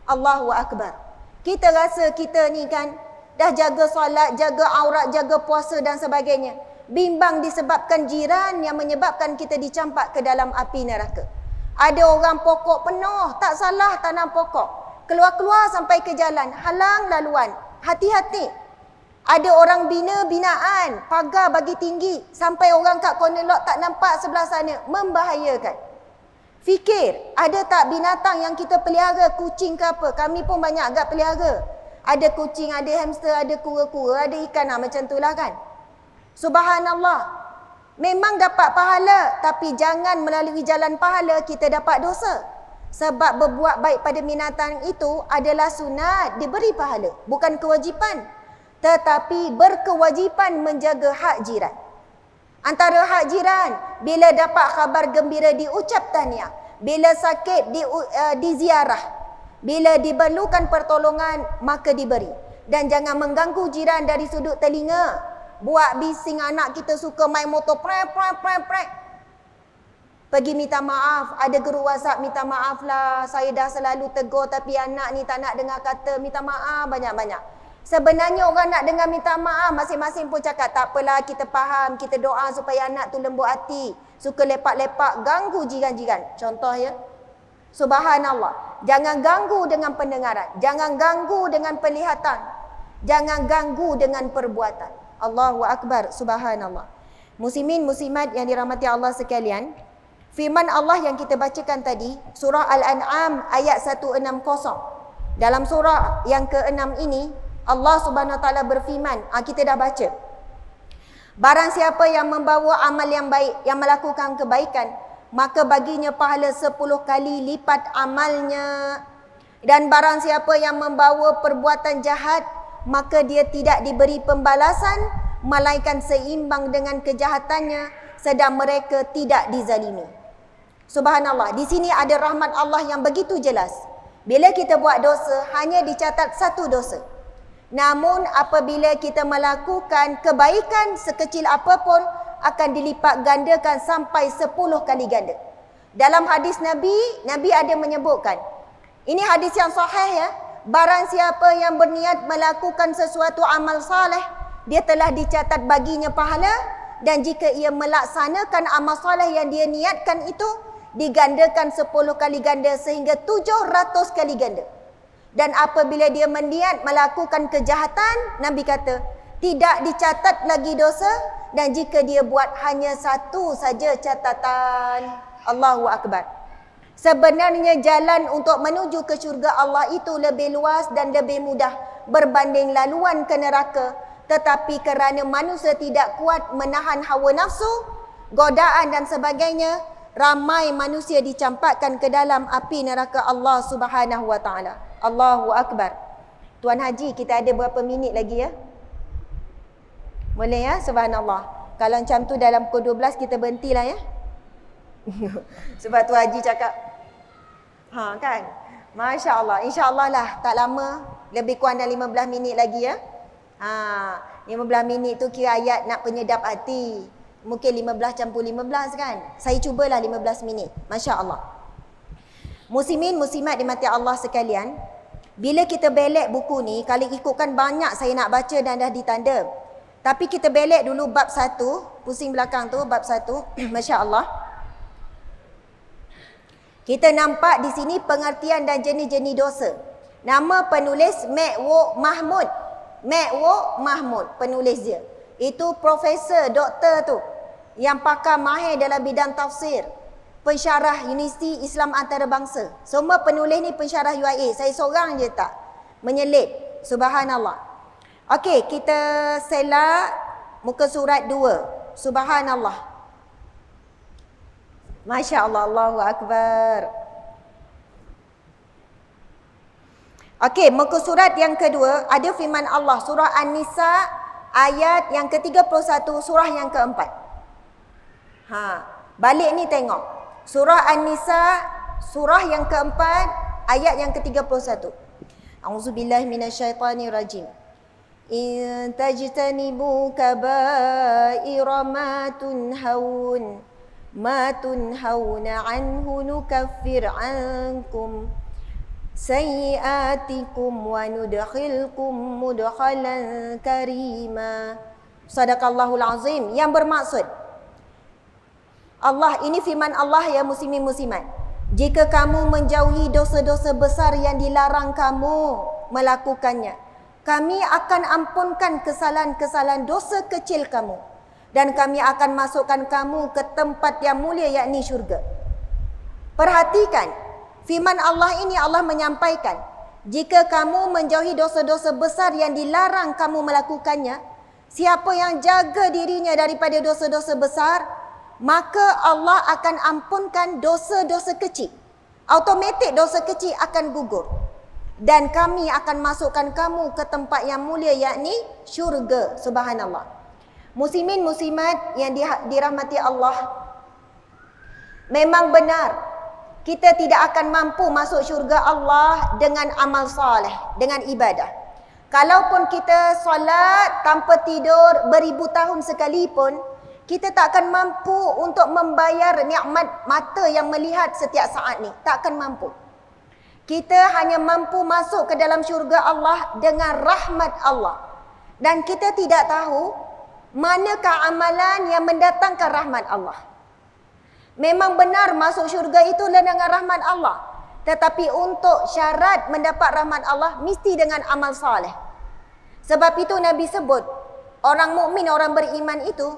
Allahu Akbar. Kita rasa kita ni kan dah jaga solat, jaga aurat, jaga puasa dan sebagainya. Bimbang disebabkan jiran yang menyebabkan kita dicampak ke dalam api neraka. Ada orang pokok penuh, tak salah tanam pokok. Keluar-keluar sampai ke jalan, halang laluan. Hati-hati. Ada orang bina binaan, pagar bagi tinggi, sampai orang kat corner lot tak nampak sebelah sana, membahayakan. Fikir, ada tak binatang yang kita pelihara, kucing ke apa? Kami pun banyak agak pelihara. Ada kucing, ada hamster, ada kura-kura, ada ikan, macam itulah kan. Subhanallah. Memang dapat pahala, tapi jangan melalui jalan pahala kita dapat dosa. Sebab berbuat baik pada binatang itu adalah sunat, diberi pahala, bukan kewajipan. Tetapi berkewajipan menjaga hak jiran. Antara hak jiran, bila dapat khabar gembira diucap tahniah, bila sakit diziarah, bila diperlukan pertolongan maka diberi. Dan jangan mengganggu jiran dari sudut telinga. Buat bising, anak kita suka main motor prek. Pergi minta maaf. Ada guru WhatsApp, minta maaf lah. Saya dah selalu tegur tapi anak ni tak nak dengar kata. Minta maaf banyak-banyak. Sebenarnya orang nak dengar minta maaf. Masing-masing pun cakap tak apalah, kita faham. Kita doa supaya anak tu lembut hati. Suka lepak-lepak, ganggu jiran-jiran. Contoh ya. Subhanallah. Jangan ganggu dengan pendengaran. Jangan ganggu dengan penglihatan. Jangan ganggu dengan perbuatan. Allahu Akbar. Subhanallah. Muslimin, muslimat yang dirahmati Allah sekalian. Firman Allah yang kita bacakan tadi, surah Al-An'am ayat 160. Dalam surah yang ke-6 ini, Allah Subhanahu Wa Taala berfirman, kita dah baca. Barang siapa yang membawa amal yang baik, yang melakukan kebaikan, maka baginya pahala 10 kali lipat amalnya. Dan barang siapa yang membawa perbuatan jahat, maka dia tidak diberi pembalasan, melainkan seimbang dengan kejahatannya, sedang mereka tidak dizalimi. Subhanallah, di sini ada rahmat Allah yang begitu jelas. Bila kita buat dosa, hanya dicatat satu dosa. Namun apabila kita melakukan kebaikan sekecil apapun, akan dilipat gandakan sampai 10 kali ganda. Dalam hadis Nabi ada menyebutkan, ini hadis yang sahih ya, barang siapa yang berniat melakukan sesuatu amal saleh, dia telah dicatat baginya pahala, dan jika ia melaksanakan amal saleh yang dia niatkan itu, digandakan 10 kali ganda sehingga 700 kali ganda. Dan apabila dia berniat melakukan kejahatan, Nabi kata, tidak dicatat lagi dosa, dan jika dia buat hanya satu saja catatan. Allahu Akbar. Sebenarnya jalan untuk menuju ke syurga Allah itu lebih luas dan lebih mudah berbanding laluan ke neraka. Tetapi kerana manusia tidak kuat menahan hawa nafsu, godaan dan sebagainya, ramai manusia dicampakkan ke dalam api neraka Allah Subhanahu Wa Taala. Allahu Akbar. Tuan Haji, kita ada berapa minit lagi ya? Boleh ya? Subhanallah. Kalau macam tu dalam pukul 12 kita berhentilah ya. Sebab Tuan Haji cakap, kan? Masya Allah. InsyaAllah lah, tak lama. Lebih kurang dalam 15 minit lagi ya. 15 minit tu kira ayat nak penyedap hati. Mungkin 15 campur 15 kan. Saya cubalah 15 minit. Masya Allah. Muslimin, muslimat dimati Allah sekalian. Bila kita belek buku ni, kalau ikutkan banyak saya nak baca dan dah ditanda. Tapi kita belek dulu bab 1. Pusing belakang tu, bab 1. Masya Allah. Kita nampak di sini pengertian dan jenis-jenis dosa. Nama penulis Mekwo Mahmud. Mekwo Mahmud, penulis dia. Itu profesor, doktor tu, yang pakar mahir dalam bidang tafsir, pensyarah Universiti Islam Antarabangsa. Semua penulis ni pensyarah UIA. Saya seorang je tak menyelip. Subhanallah. Okey, kita selak muka surat 2. Subhanallah. Masya Allah, Allahu Akbar. Okey, muka surat yang kedua ada firman Allah, surah An-Nisa ayat yang ke-31, surah yang keempat. Balik ni tengok. Surah An-Nisa, surah yang keempat, ayat yang ke-31. A'udzubillahi minasyaitanirrajim. In tajtanibu kaba'ira ma tunhauna anhu nukaffir ankum sayyiatikum wa nudkhilkum mudkhalan karima. Sadaqallahul azim. Yang bermaksud, Allah, ini firman Allah ya muslimin muslimat. Jika kamu menjauhi dosa-dosa besar yang dilarang kamu melakukannya, kami akan ampunkan kesalahan-kesalahan dosa kecil kamu, dan kami akan masukkan kamu ke tempat yang mulia, yakni syurga. Perhatikan, firman Allah ini Allah menyampaikan, jika kamu menjauhi dosa-dosa besar yang dilarang kamu melakukannya, siapa yang jaga dirinya daripada dosa-dosa besar, maka Allah akan ampunkan dosa-dosa kecil. Automatik dosa kecil akan gugur. Dan kami akan masukkan kamu ke tempat yang mulia, yakni syurga. Subhanallah. Muslimin muslimat yang dirahmati Allah, memang benar kita tidak akan mampu masuk syurga Allah dengan amal soleh, dengan ibadah. Kalaupun kita solat tanpa tidur beribu tahun sekalipun, kita tak akan mampu untuk membayar nikmat mata yang melihat setiap saat ni. Tak akan mampu. Kita hanya mampu masuk ke dalam syurga Allah dengan rahmat Allah. Dan kita tidak tahu manakah amalan yang mendatangkan rahmat Allah. Memang benar masuk syurga itu dengan rahmat Allah. Tetapi untuk syarat mendapat rahmat Allah mesti dengan amal soleh. Sebab itu Nabi sebut, orang mukmin, orang beriman itu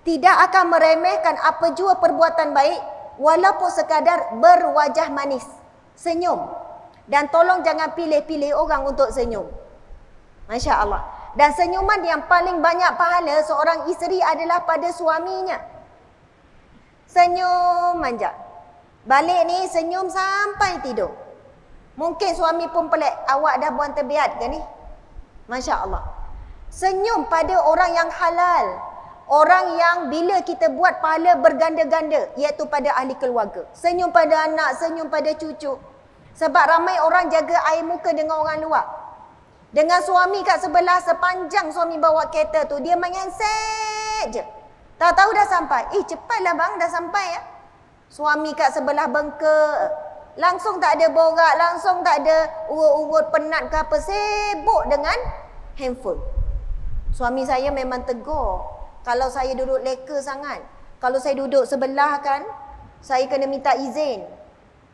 tidak akan meremehkan apa jua perbuatan baik walaupun sekadar berwajah manis, senyum. Dan tolong jangan pilih-pilih orang untuk senyum. Masya Allah. Dan senyuman yang paling banyak pahala seorang isteri adalah pada suaminya. Senyum manja. Balik ni senyum sampai tidur. Mungkin suami pun pelik, awak dah buang terbiat ke ni? Masya Allah. Senyum pada orang yang halal. Orang yang bila kita buat pahala berganda-ganda, iaitu pada ahli keluarga. Senyum pada anak, senyum pada cucu. Sebab ramai orang jaga air muka dengan orang luar. Dengan suami kat sebelah, sepanjang suami bawa kereta tu, dia main handset je. Tak tahu dah sampai. Cepatlah bang, dah sampai ya. Suami kat sebelah bengkak. Langsung tak ada borak, langsung tak ada urut-urut penat ke apa. Sibuk dengan handphone. Suami saya memang tegur. Kalau saya duduk leka sangat. Kalau saya duduk sebelah kan, saya kena minta izin.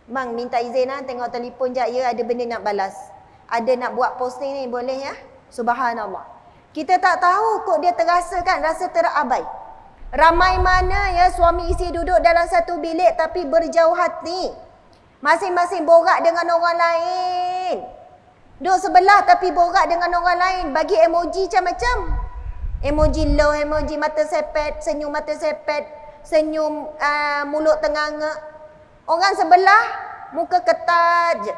Bang, minta izin lah, tengok telefon jap ya, ada benda nak balas. Ada nak buat posting ni, boleh ya? Subhanallah. Kita tak tahu kok dia terasa kan, rasa terabai. Ramai mana ya suami isteri duduk dalam satu bilik tapi berjauh hati. Masing-masing borak dengan orang lain. Duduk sebelah tapi borak dengan orang lain. Bagi emoji macam-macam. Emoji low, emoji mata sepet, senyum mata sepet, senyum mulut tenganga. Orang sebelah muka ketat je.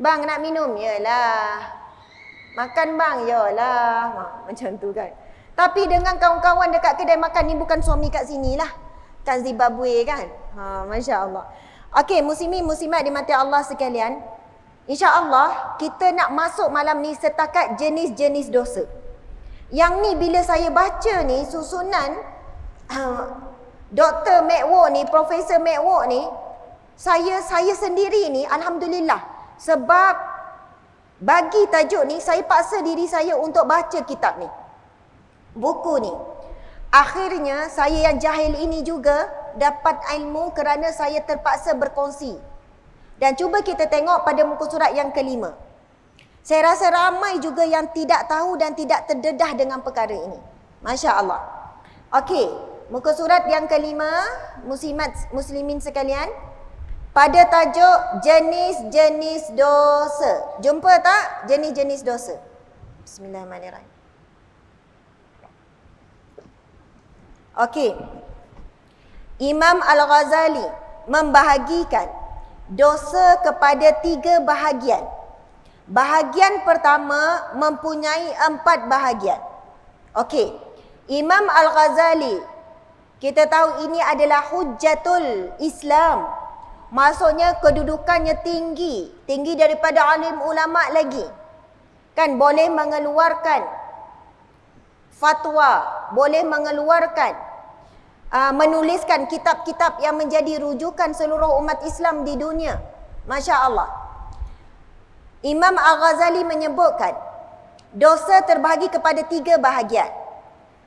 Bang nak minum? Yalah. Makan bang? Yalah. Macam tu kan. Tapi dengan kawan-kawan dekat kedai makan ni bukan suami kat sini lah. Kan Zimbabwe kan. Masya Allah. Okey, muslimin muslimat dimati Allah sekalian. InsyaAllah kita nak masuk malam ni setakat jenis-jenis dosa. Yang ni bila saya baca ni susunan Dr. McWo ni, Profesor McWo ni, saya sendiri ni alhamdulillah, sebab bagi tajuk ni saya paksa diri saya untuk baca kitab ni, buku ni. Akhirnya saya yang jahil ini juga dapat ilmu kerana saya terpaksa berkongsi. Dan cuba kita tengok pada muka surat yang kelima. Saya rasa ramai juga yang tidak tahu dan tidak terdedah dengan perkara ini. Masya Allah. Okey, muka surat yang kelima, muslimin sekalian, pada tajuk jenis-jenis dosa. Jumpa tak jenis-jenis dosa? Bismillahirrahmanirrahim. Okey. Imam Al-Ghazali membahagikan dosa kepada 3 bahagian. Bahagian pertama mempunyai 4 bahagian. Okey. Imam Al-Ghazali, kita tahu ini adalah hujjatul Islam. Maksudnya kedudukannya tinggi, tinggi daripada alim ulama lagi. Kan boleh mengeluarkan fatwa, boleh mengeluarkan menuliskan kitab-kitab yang menjadi rujukan seluruh umat Islam di dunia. Masya Allah. Imam Al-Ghazali menyebutkan dosa terbahagi kepada 3 bahagian.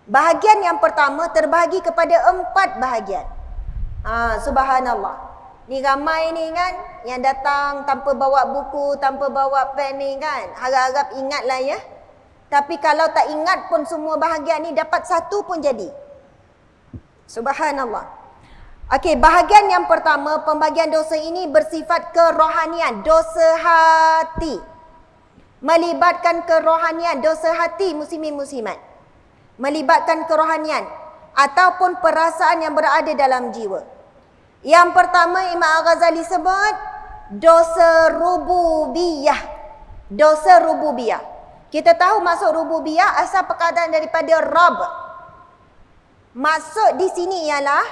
Bahagian yang pertama terbahagi kepada 4 bahagian. Subhanallah. Ni ramai ni kan yang datang tanpa bawa buku, tanpa bawa pen ni kan. Harap-harap ingatlah ya. Tapi kalau tak ingat pun semua bahagian ni, dapat satu pun jadi. Subhanallah. Okey, bahagian yang pertama, pembagian dosa ini bersifat kerohanian, dosa hati. Melibatkan kerohanian, dosa hati muslimin muslimat. Melibatkan kerohanian ataupun perasaan yang berada dalam jiwa. Yang pertama Imam Al-Ghazali sebut dosa rububiyah. Dosa rububiyah. Kita tahu maksud rububiyah asal perkataan daripada Rabb. Maksud di sini ialah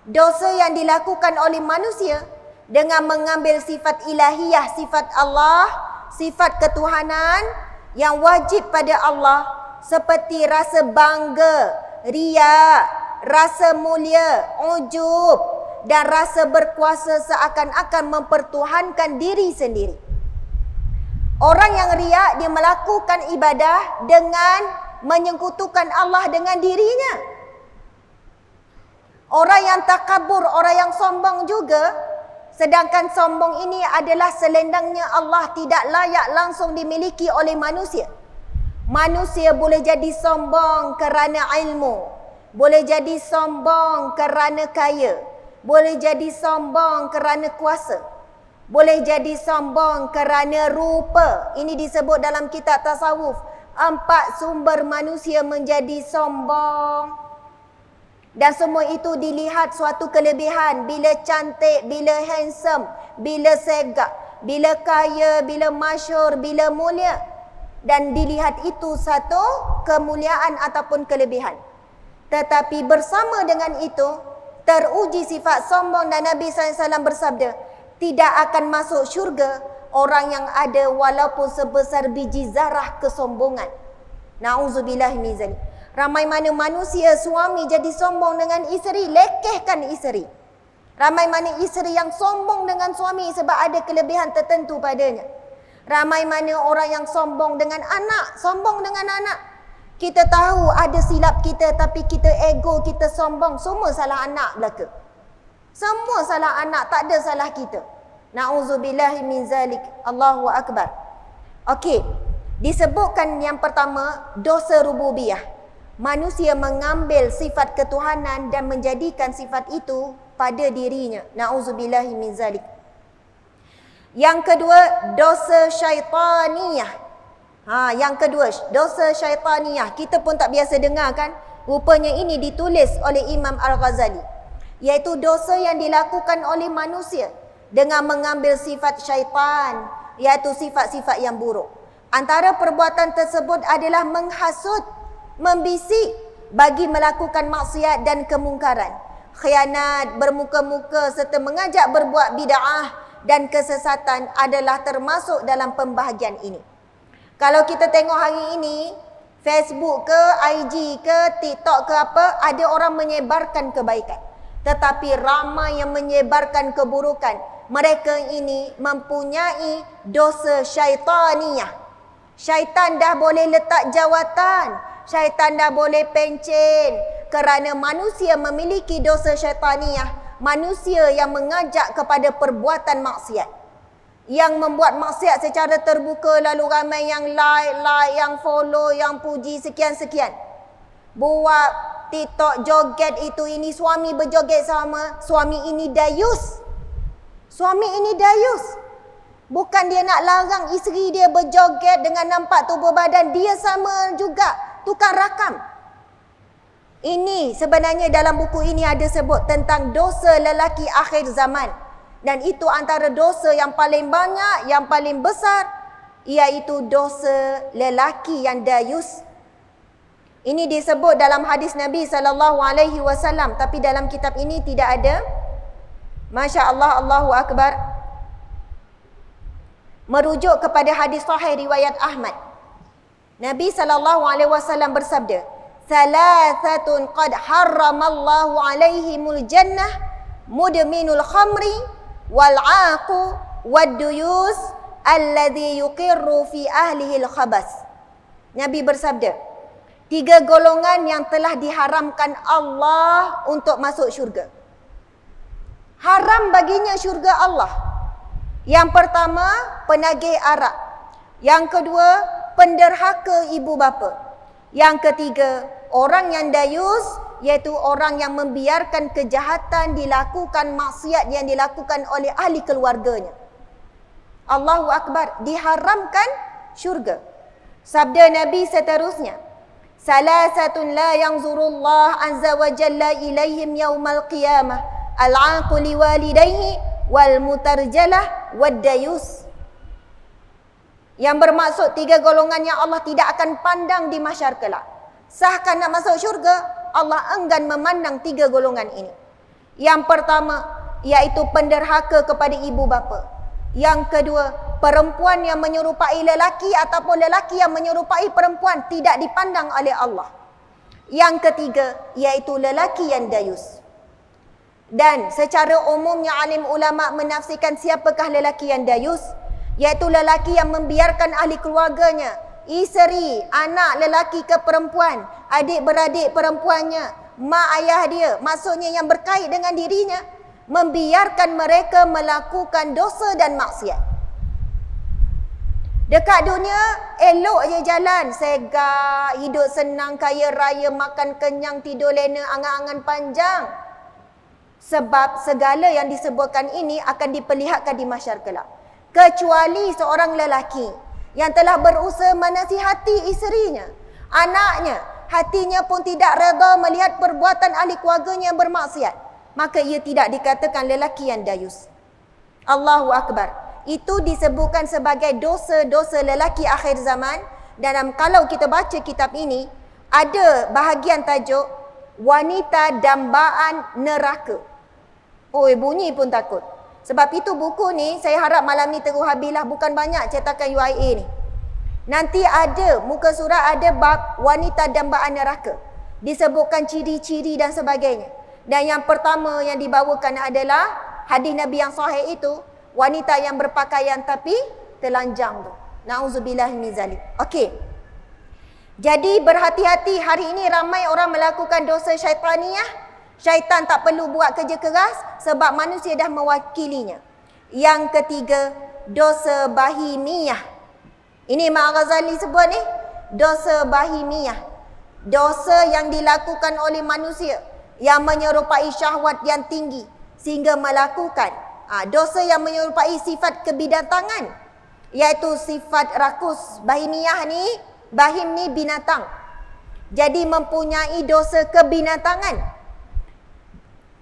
dosa yang dilakukan oleh manusia dengan mengambil sifat ilahiyah, sifat Allah, sifat ketuhanan yang wajib pada Allah, seperti rasa bangga, riya, rasa mulia, ujub, dan rasa berkuasa seakan-akan mempertuhankan diri sendiri. Orang yang riak, dia melakukan ibadah dengan menyekutukan Allah dengan dirinya. Orang yang takabur, orang yang sombong juga, sedangkan sombong ini adalah selendangnya Allah, tidak layak langsung dimiliki oleh manusia. Manusia boleh jadi sombong kerana ilmu, boleh jadi sombong kerana kaya, boleh jadi sombong kerana kuasa, boleh jadi sombong kerana rupa. Ini disebut dalam kitab tasawuf, 4 sumber manusia menjadi sombong. Dan semua itu dilihat suatu kelebihan. Bila cantik, bila handsome, bila segak, bila kaya, bila masyhur, bila mulia. Dan dilihat itu satu kemuliaan ataupun kelebihan. Tetapi bersama dengan itu, teruji sifat sombong dan Nabi SAW bersabda, tidak akan masuk syurga orang yang ada walaupun sebesar biji zarah kesombongan. Na'udzubillah min zalik. Ramai mana manusia suami jadi sombong dengan isteri, lekehkan isteri. Ramai mana isteri yang sombong dengan suami sebab ada kelebihan tertentu padanya. Ramai mana orang yang sombong dengan anak, sombong dengan anak. Kita tahu ada silap kita tapi kita ego, kita sombong. Semua salah anak belaka. Semua salah anak, tak ada salah kita. Na'udzubillahi min zalik. Allahu akbar. Okey. Disebutkan yang pertama, dosa rububiyah. Manusia mengambil sifat ketuhanan dan menjadikan sifat itu pada dirinya. Na'udzubillahi min zalik. Yang kedua, dosa syaitaniyah. Yang kedua, dosa syaitaniyah. Kita pun tak biasa dengar kan? Rupanya ini ditulis oleh Imam Al-Ghazali. Iaitu dosa yang dilakukan oleh manusia dengan mengambil sifat syaitan, iaitu sifat-sifat yang buruk. Antara perbuatan tersebut adalah menghasut, membisik bagi melakukan maksiat dan kemungkaran, khianat, bermuka-muka serta mengajak berbuat bid'ah dan kesesatan adalah termasuk dalam pembahagian ini. Kalau kita tengok hari ini, Facebook ke, IG ke, TikTok ke apa, ada orang menyebarkan kebaikan. Tetapi ramai yang menyebarkan keburukan. Mereka ini mempunyai dosa syaitaniyah. Syaitan dah boleh letak jawatan, syaitan dah boleh pencen. Kerana manusia memiliki dosa syaitaniyah, manusia yang mengajak kepada perbuatan maksiat, yang membuat maksiat secara terbuka, lalu ramai yang like, yang follow, yang puji sekian-sekian. Buat TikTok joget itu ini, suami berjoget sama, suami ini dayus. Suami ini dayus. Bukan dia nak larang isteri dia berjoget dengan nampak tubuh badan, dia sama juga tukar rakam. Ini sebenarnya dalam buku ini ada sebut tentang dosa lelaki akhir zaman. Dan itu antara dosa yang paling banyak, yang paling besar, iaitu dosa lelaki yang dayus. Ini disebut dalam hadis Nabi SAW, tapi dalam kitab ini tidak ada. Masya Allah, Allahu Akbar. Merujuk kepada hadis sahih riwayat Ahmad. Nabi SAW bersabda, "Thalathatun qad harramallahu alaihimul jannah, mudminul khamri, wal'aqu, wadduyus, alladhi yuqirru fi ahlihil khabas." Nabi bersabda, 3 golongan yang telah diharamkan Allah untuk masuk syurga. Haram baginya syurga Allah. Yang pertama, penagih arak. Yang kedua, penderhaka ibu bapa. Yang ketiga, orang yang dayus, iaitu orang yang membiarkan kejahatan dilakukan, maksiat yang dilakukan oleh ahli keluarganya. Allahu Akbar, diharamkan syurga. Sabda Nabi seterusnya, "Salasatun la yanzurullah azza wa jalla ilaihim yaumal qiyamah, al-'aqu liwalidayhi wal mutarjalah wad dayus." Yang bermaksud 3 golongan yang Allah tidak akan pandang di mahsyar kelak. Sahkan nak masuk syurga, Allah enggan memandang 3 golongan ini. Yang pertama, iaitu penderhaka kepada ibu bapa. Yang kedua, perempuan yang menyerupai lelaki ataupun lelaki yang menyerupai perempuan tidak dipandang oleh Allah. Yang ketiga, iaitu lelaki yang dayus. Dan secara umumnya alim ulama menafsirkan siapakah lelaki yang dayus, iaitu lelaki yang membiarkan ahli keluarganya, isteri, anak lelaki ke perempuan, adik-beradik perempuannya, mak ayah dia, maksudnya yang berkait dengan dirinya, membiarkan mereka melakukan dosa dan maksiat. Dekat dunia, elok je jalan, segak, hidup senang, kaya raya, makan kenyang, tidur lena, angan-angan panjang. Sebab segala yang disebutkan ini akan diperlihatkan di mahsyar kelak. Kecuali seorang lelaki yang telah berusaha menasihati isterinya, anaknya, hatinya pun tidak reda melihat perbuatan ahli keluarganya yang bermaksiat, maka ia tidak dikatakan lelaki yang dayus. Allahu Akbar. Itu disebutkan sebagai dosa-dosa lelaki akhir zaman. Dan kalau kita baca kitab ini, ada bahagian tajuk wanita dambaan neraka. Oh, bunyi pun takut. Sebab itu buku ni saya harap malam ni terus habislah, bukan banyak cetakan UIA ni. Nanti ada muka surat, ada bab wanita dambaan neraka. Disebutkan ciri-ciri dan sebagainya. Dan yang pertama yang dibawakan adalah hadis Nabi yang sahih itu, wanita yang berpakaian tapi telanjang tu. Nauzubillah min zalik. Okey. Jadi berhati-hati, hari ini ramai orang melakukan dosa syaitaniyah. Syaitan tak perlu buat kerja keras sebab manusia dah mewakilinya. Yang ketiga, dosa bahimiyah. Ini Imam Ghazali sebut ni, dosa bahimiyah. Dosa yang dilakukan oleh manusia yang menyerupai syahwat yang tinggi sehingga melakukan dosa yang menyerupai sifat kebinatangan, iaitu sifat rakus. Bahimiyah ni, bahim ni binatang. Jadi mempunyai dosa kebinatangan,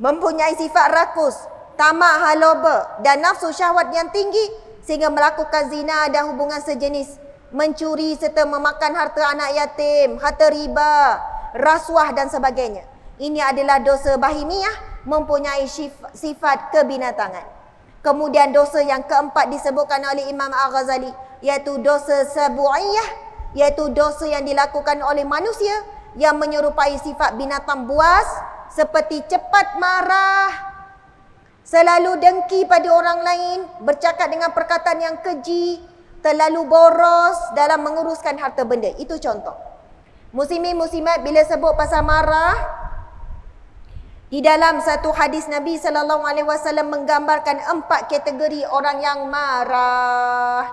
mempunyai sifat rakus, tamak, haloba dan nafsu syahwat yang tinggi sehingga melakukan zina dan hubungan sejenis, mencuri serta memakan harta anak yatim, harta riba, rasuah dan sebagainya. Ini adalah dosa bahimiyah, mempunyai sifat kebinatangan. Kemudian dosa yang keempat disebutkan oleh Imam Al-Ghazali, iaitu dosa sabu'iyah, iaitu dosa yang dilakukan oleh manusia yang menyerupai sifat binatang buas, seperti cepat marah, selalu dengki pada orang lain, bercakap dengan perkataan yang keji, terlalu boros dalam menguruskan harta benda. Itu contoh. Muslimin muslimat, bila sebut pasal marah, di dalam satu hadis Nabi SAW menggambarkan 4 kategori orang yang marah.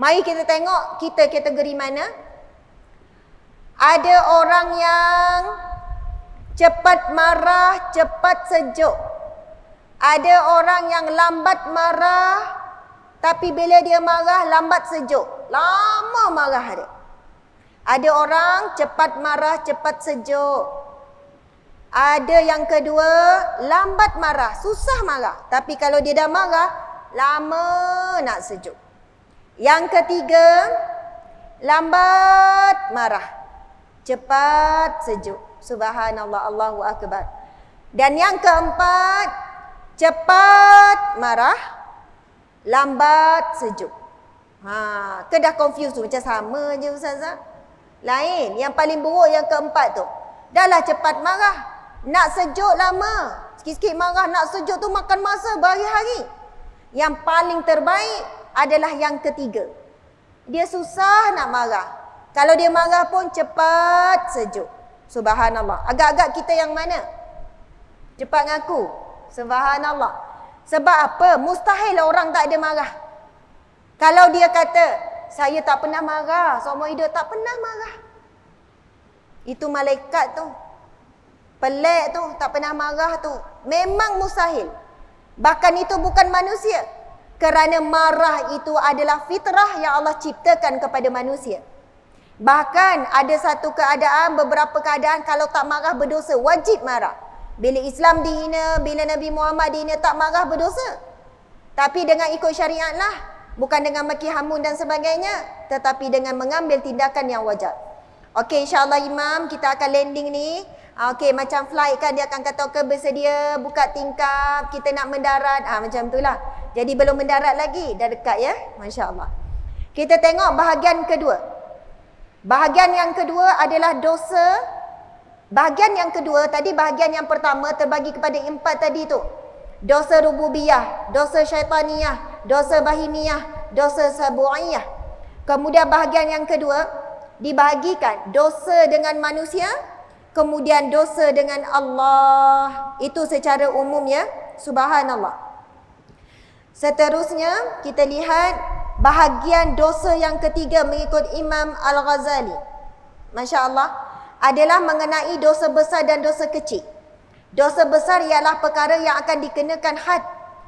Mari kita tengok kita kategori mana. Ada orang yang cepat marah, cepat sejuk. Ada orang yang lambat marah, tapi bila dia marah, lambat sejuk. Lama marah dia. Ada orang cepat marah, cepat sejuk. Ada yang kedua, lambat marah, susah marah. Tapi kalau dia dah marah, lama nak sejuk. Yang ketiga, lambat marah, cepat sejuk. Subhanallah, Allahu Akbar. Dan yang keempat, cepat marah, lambat sejuk. Ke dah confused tu, macam sama je Ustazah. Lain, yang paling buruk yang keempat tu. Dahlah cepat marah, nak sejuk lama. Sikit-sikit marah, nak sejuk tu makan masa berhari-hari. Yang paling terbaik adalah yang ketiga. Dia susah nak marah. Kalau dia marah pun cepat sejuk. Subhanallah. Agak-agak kita yang mana? Cepat ngaku. Subhanallah. Sebab apa? Mustahil orang tak ada marah. Kalau dia kata, saya tak pernah marah, seumur hidup tak pernah marah, itu malaikat tu. Pelik tu, tak pernah marah tu. Memang mustahil. Bahkan itu bukan manusia. Kerana marah itu adalah fitrah yang Allah ciptakan kepada manusia. Bahkan ada satu keadaan, beberapa keadaan kalau tak marah berdosa, wajib marah. Bila Islam dihina, bila Nabi Muhammad dihina, tak marah berdosa. Tapi dengan ikut syariat lah. Bukan dengan maki hamun dan sebagainya, tetapi dengan mengambil tindakan yang wajar. Okey, insyaAllah Imam, kita akan landing ni. Okey, macam flight kan, dia akan kata, okey bersedia, buka tingkap, kita nak mendarat. Macam itulah. Jadi belum mendarat lagi, dah dekat ya. Masya Allah. Kita tengok bahagian kedua. Bahagian yang kedua adalah dosa Bahagian yang kedua, tadi bahagian yang pertama terbagi kepada 4 tadi tu. Dosa rububiyah, dosa syaitaniyah, dosa bahimiyah, dosa sabu'iyah. Kemudian bahagian yang kedua dibahagikan dosa dengan manusia, kemudian dosa dengan Allah. Itu secara umum ya. Subhanallah. Seterusnya kita lihat bahagian dosa yang ketiga mengikut Imam Al-Ghazali. Masya Allah, adalah mengenai dosa besar dan dosa kecil. Dosa besar ialah perkara yang akan dikenakan had,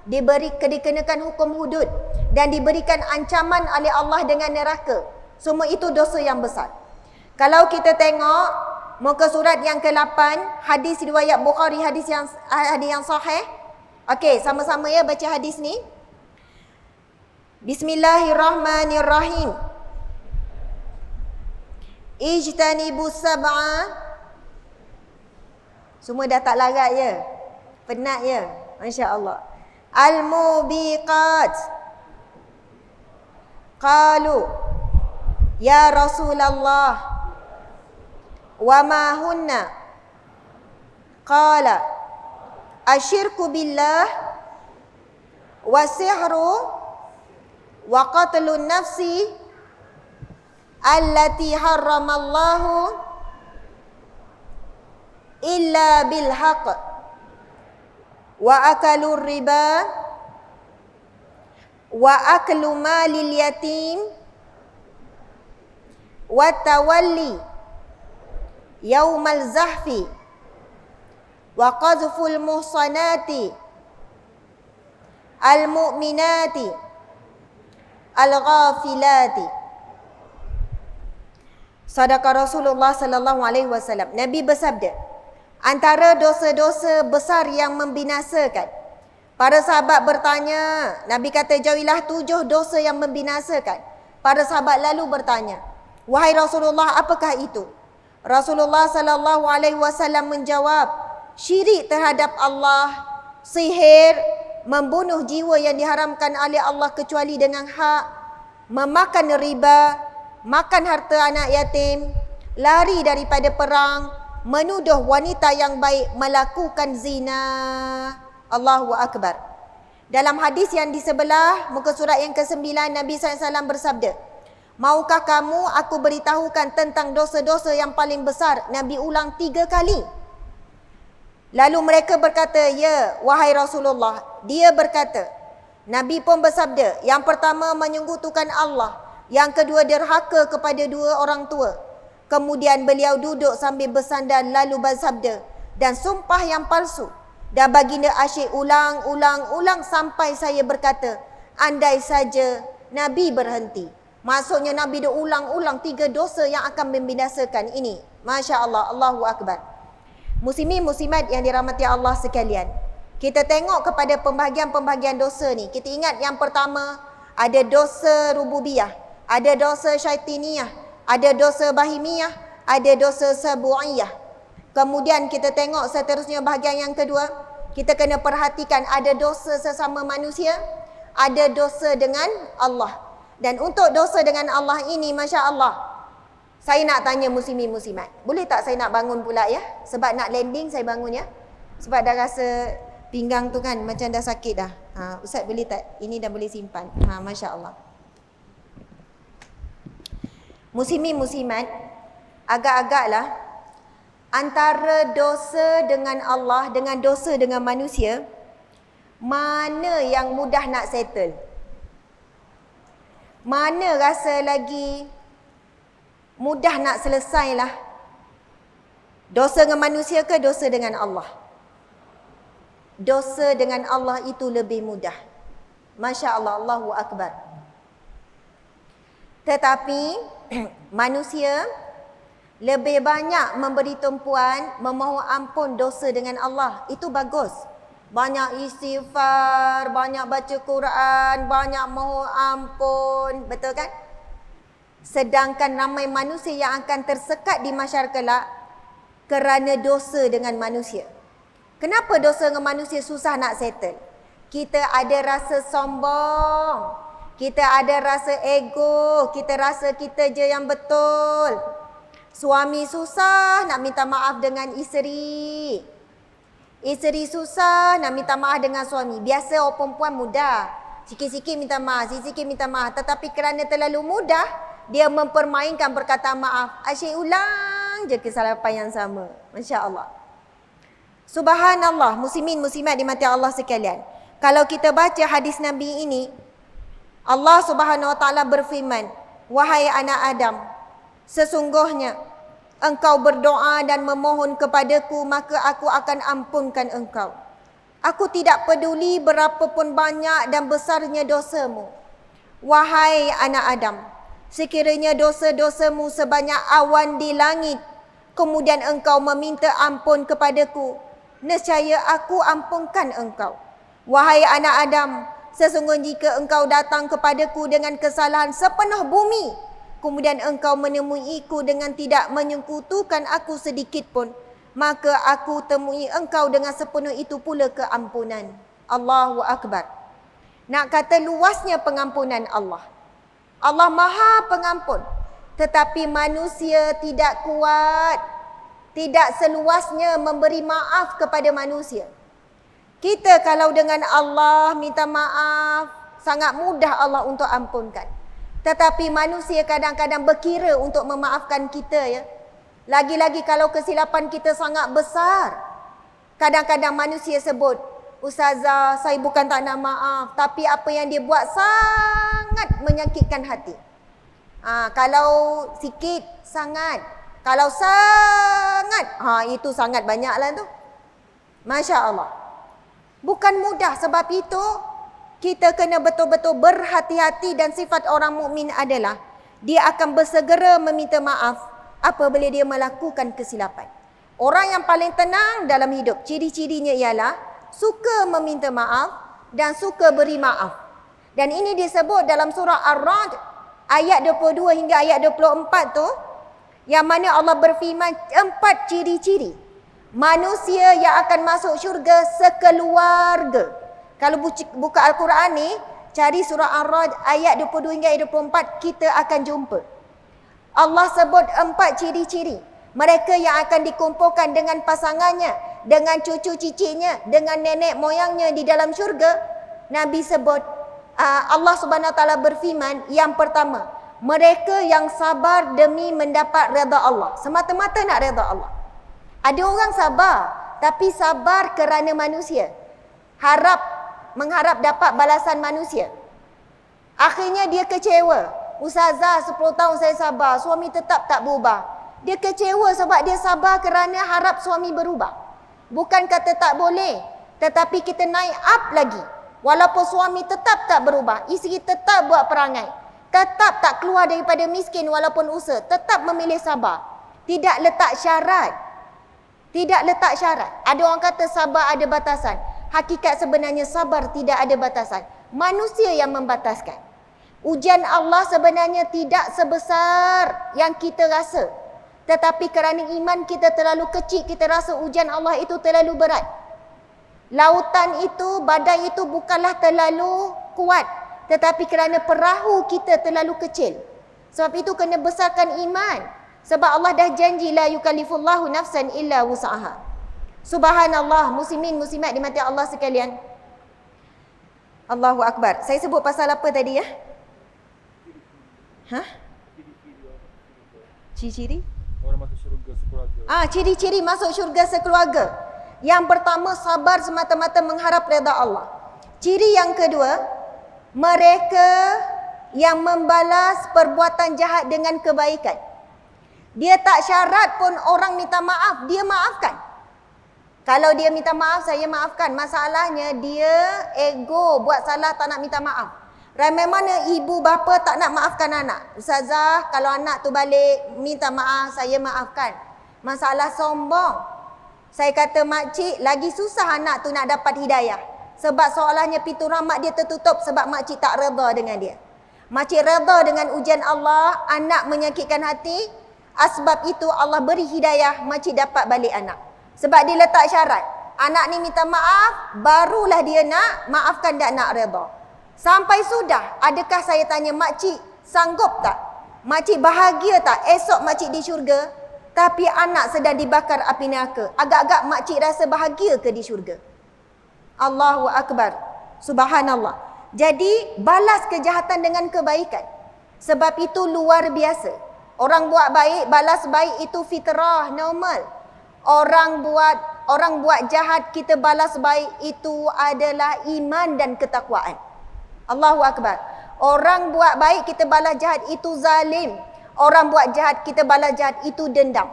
dikenakan hukum hudud dan diberikan ancaman oleh Allah dengan neraka. Semua itu dosa yang besar. Kalau kita tengok muka surat yang ke-8, hadis riwayat Bukhari, hadis yang sahih. Okey, sama-sama ya baca hadis ni. Bismillahirrahmanirrahim. Ijtanibu sab'a. Semua dah tak larat ya? Penat ya? Masya Allah. Al-mubiqat. Qalu ya Rasulullah, wa ma hunna? Qala asyirku billah, wa sihru, wa qatlun nafsi allati harramallahu illa bil haqq, wa akalur riba, wa aklu malil yatim, wa tawalli yaumal zahfi, wa qadhful muhsanati al mu'minati al ghafilati. Sadaqa Rasulullah sallallahu alaihi wasallam. Nabi bersabda, antara dosa-dosa besar yang membinasakan. Para sahabat bertanya, Nabi kata jauhilah 7 dosa yang membinasakan. Para sahabat lalu bertanya, wahai Rasulullah, apakah itu? Rasulullah sallallahu alaihi wasallam menjawab, syirik terhadap Allah, sihir, membunuh jiwa yang diharamkan oleh Allah kecuali dengan hak, memakan riba, makan harta anak yatim, lari daripada perang, menuduh wanita yang baik, melakukan zina. Allahu Akbar. Dalam hadis yang di sebelah, muka surat yang ke-9, Nabi SAW bersabda, maukah kamu aku beritahukan tentang dosa-dosa yang paling besar? Nabi ulang 3 kali. Lalu mereka berkata, ya wahai Rasulullah. Dia berkata, Nabi pun bersabda, yang pertama menyekutukan Allah, yang kedua derhaka kepada 2 orang tua. Kemudian beliau duduk sambil bersandar lalu bersabda, dan sumpah yang palsu. Dan baginda asyik ulang sampai saya berkata, andai saja Nabi berhenti. Maksudnya Nabi dia ulang 3 dosa yang akan membinasakan ini. Masya Allah, Allahu Akbar. Muslimin muslimat yang dirahmati Allah sekalian, kita tengok kepada pembahagian-pembahagian dosa ni. Kita ingat yang pertama, ada dosa rububiyah, ada dosa syaitaniyah, ada dosa bahimiyah, ada dosa sabu'iyah. Kemudian kita tengok seterusnya bahagian yang kedua, kita kena perhatikan ada dosa sesama manusia, ada dosa dengan Allah. Dan untuk dosa dengan Allah ini, Masya Allah, saya nak tanya muslimin muslimat, boleh tak saya nak bangun pula ya? Sebab nak landing saya bangun ya. Sebab dah rasa pinggang tu kan macam dah sakit dah. Ustaz boleh tak? Ini dah boleh simpan. Masya Allah. Muslimin muslimat, agak-agaklah antara dosa dengan Allah dengan dosa dengan manusia, mana yang mudah nak settle? Mana rasa lagi mudah nak selesai lah? Dosa dengan manusia ke dosa dengan Allah? Dosa dengan Allah itu lebih mudah. Masya Allah, Allahu Akbar. Tetapi manusia lebih banyak memberi tumpuan memohon ampun dosa dengan Allah. Itu bagus. Banyak istighfar, banyak baca Quran, banyak mohon ampun. Betul kan? Sedangkan ramai manusia yang akan tersekat di mahsyar kelak kerana dosa dengan manusia. Kenapa dosa dengan manusia susah nak settle? Kita ada rasa sombong, kita ada rasa ego, kita rasa kita je yang betul. Suami susah nak minta maaf dengan isteri. Isteri susah nak minta maaf dengan suami. Biasa orang perempuan mudah. Sikit-sikit minta maaf, sikit-sikit minta maaf. Tetapi kerana terlalu mudah, dia mempermainkan perkataan maaf. Asyik ulang je kesalahan yang sama. Masya Allah. Subhanallah, muslimin muslimat dimati Allah sekalian. Kalau kita baca hadis Nabi ini, Allah Subhanahu Wa Taala berfirman, wahai anak Adam, sesungguhnya engkau berdoa dan memohon kepadaku, maka aku akan ampunkan engkau. Aku tidak peduli berapapun banyak dan besarnya dosamu. Wahai anak Adam, sekiranya dosa-dosamu sebanyak awan di langit, kemudian engkau meminta ampun kepadaku, nescaya aku ampunkan engkau. Wahai anak Adam, sesungguhnya jika engkau datang kepadaku dengan kesalahan sepenuh bumi, kemudian engkau menemuiku dengan tidak menyekutukan aku sedikit pun, maka aku temui engkau dengan sepenuh itu pula keampunan. Allahu Akbar. Nak kata luasnya pengampunan Allah. Allah Maha Pengampun. Tetapi manusia tidak kuat, tidak seluasnya memberi maaf kepada manusia. Kita kalau dengan Allah minta maaf, sangat mudah Allah untuk ampunkan. Tetapi manusia kadang-kadang berkira untuk memaafkan kita, ya. Lagi-lagi kalau kesilapan kita sangat besar. Kadang-kadang manusia sebut, Ustazah, saya bukan tak nak maaf, tapi apa yang dia buat sangat menyakitkan hati. Kalau sikit, sangat. Kalau sangat, itu sangat banyaklah tu. Masya Allah. Bukan mudah, sebab itu kita kena betul-betul berhati-hati, dan sifat orang mukmin adalah dia akan bersegera meminta maaf apabila dia melakukan kesilapan. Orang yang paling tenang dalam hidup, ciri-cirinya ialah suka meminta maaf dan suka beri maaf. Dan ini disebut dalam surah Ar-Ra'd ayat 22 hingga ayat 24 tu, yang mana Allah berfirman 4 ciri-ciri manusia yang akan masuk syurga sekeluarga. Kalau buka Al-Quran ni, cari surah Ar-Ra'd ayat 22 hingga ayat 24, kita akan jumpa. Allah sebut 4 ciri-ciri mereka yang akan dikumpulkan dengan pasangannya, dengan cucu cicitnya, dengan nenek moyangnya di dalam syurga. Nabi sebut, Allah Subhanahu Wa Taala berfirman, yang pertama, mereka yang sabar demi mendapat redha Allah. Semata-mata nak redha Allah. Ada orang sabar, tapi sabar kerana manusia. Mengharap dapat balasan manusia. Akhirnya dia kecewa. Ustazah, 10 tahun saya sabar, suami tetap tak berubah. Dia kecewa sebab dia sabar kerana harap suami berubah. Bukan kata tak boleh, tetapi kita naik up lagi. Walaupun suami tetap tak berubah, isteri tetap buat perangai, tetap tak keluar daripada miskin walaupun usaha, tetap memilih sabar. Tidak letak syarat. Tidak letak syarat. Ada orang kata sabar ada batasan. Hakikat sebenarnya sabar tidak ada batasan. Manusia yang membataskan. Ujian Allah sebenarnya tidak sebesar yang kita rasa. Tetapi kerana iman kita terlalu kecil, kita rasa ujian Allah itu terlalu berat. Lautan itu, badai itu bukanlah terlalu kuat, tetapi kerana perahu kita terlalu kecil. Sebab itu kena besarkan iman. Sebab Allah dah janji, la yukallifullahu nafsan illa wus'aha. Subhanallah, muslimin muslimat dimati Allah sekalian. Allahu Akbar. Saya sebut pasal apa tadi, ya? Ciri-ciri? Orang masuk syurga sekeluarga. Ciri-ciri masuk syurga sekeluarga. Yang pertama, sabar semata-mata mengharap redha Allah. Ciri yang kedua, mereka yang membalas perbuatan jahat dengan kebaikan. Dia tak syarat pun orang minta maaf, dia maafkan. Kalau dia minta maaf, saya maafkan. Masalahnya dia ego, buat salah tak nak minta maaf. Ramai mana ibu bapa tak nak maafkan anak. Ustazah, kalau anak tu balik minta maaf, saya maafkan. Masalah sombong. Saya kata makcik, lagi susah anak tu nak dapat hidayah. Sebab soalannya pintu rahmat dia tertutup sebab makcik tak redha dengan dia. Makcik redha dengan ujian Allah, anak menyakitkan hati. Sebab itu Allah beri hidayah, makcik dapat balik anak. Sebab dia letak syarat. Anak ni minta maaf, barulah dia nak maafkan dan nak redha. Sampai sudah, adakah saya tanya makcik sanggup tak? Makcik bahagia tak esok makcik di syurga Tapi anak sedang dibakar api neraka. Agak-agak makcik rasa bahagia ke di syurga? Allahu Akbar. Subhanallah. Jadi balas kejahatan dengan kebaikan. Sebab itu luar biasa. Orang buat baik, balas baik itu fitrah, normal. Orang buat jahat, kita balas baik itu adalah iman dan ketakwaan. Allahu Akbar. Orang buat baik, kita balas jahat itu zalim. Orang buat jahat, kita balas jahat itu dendam.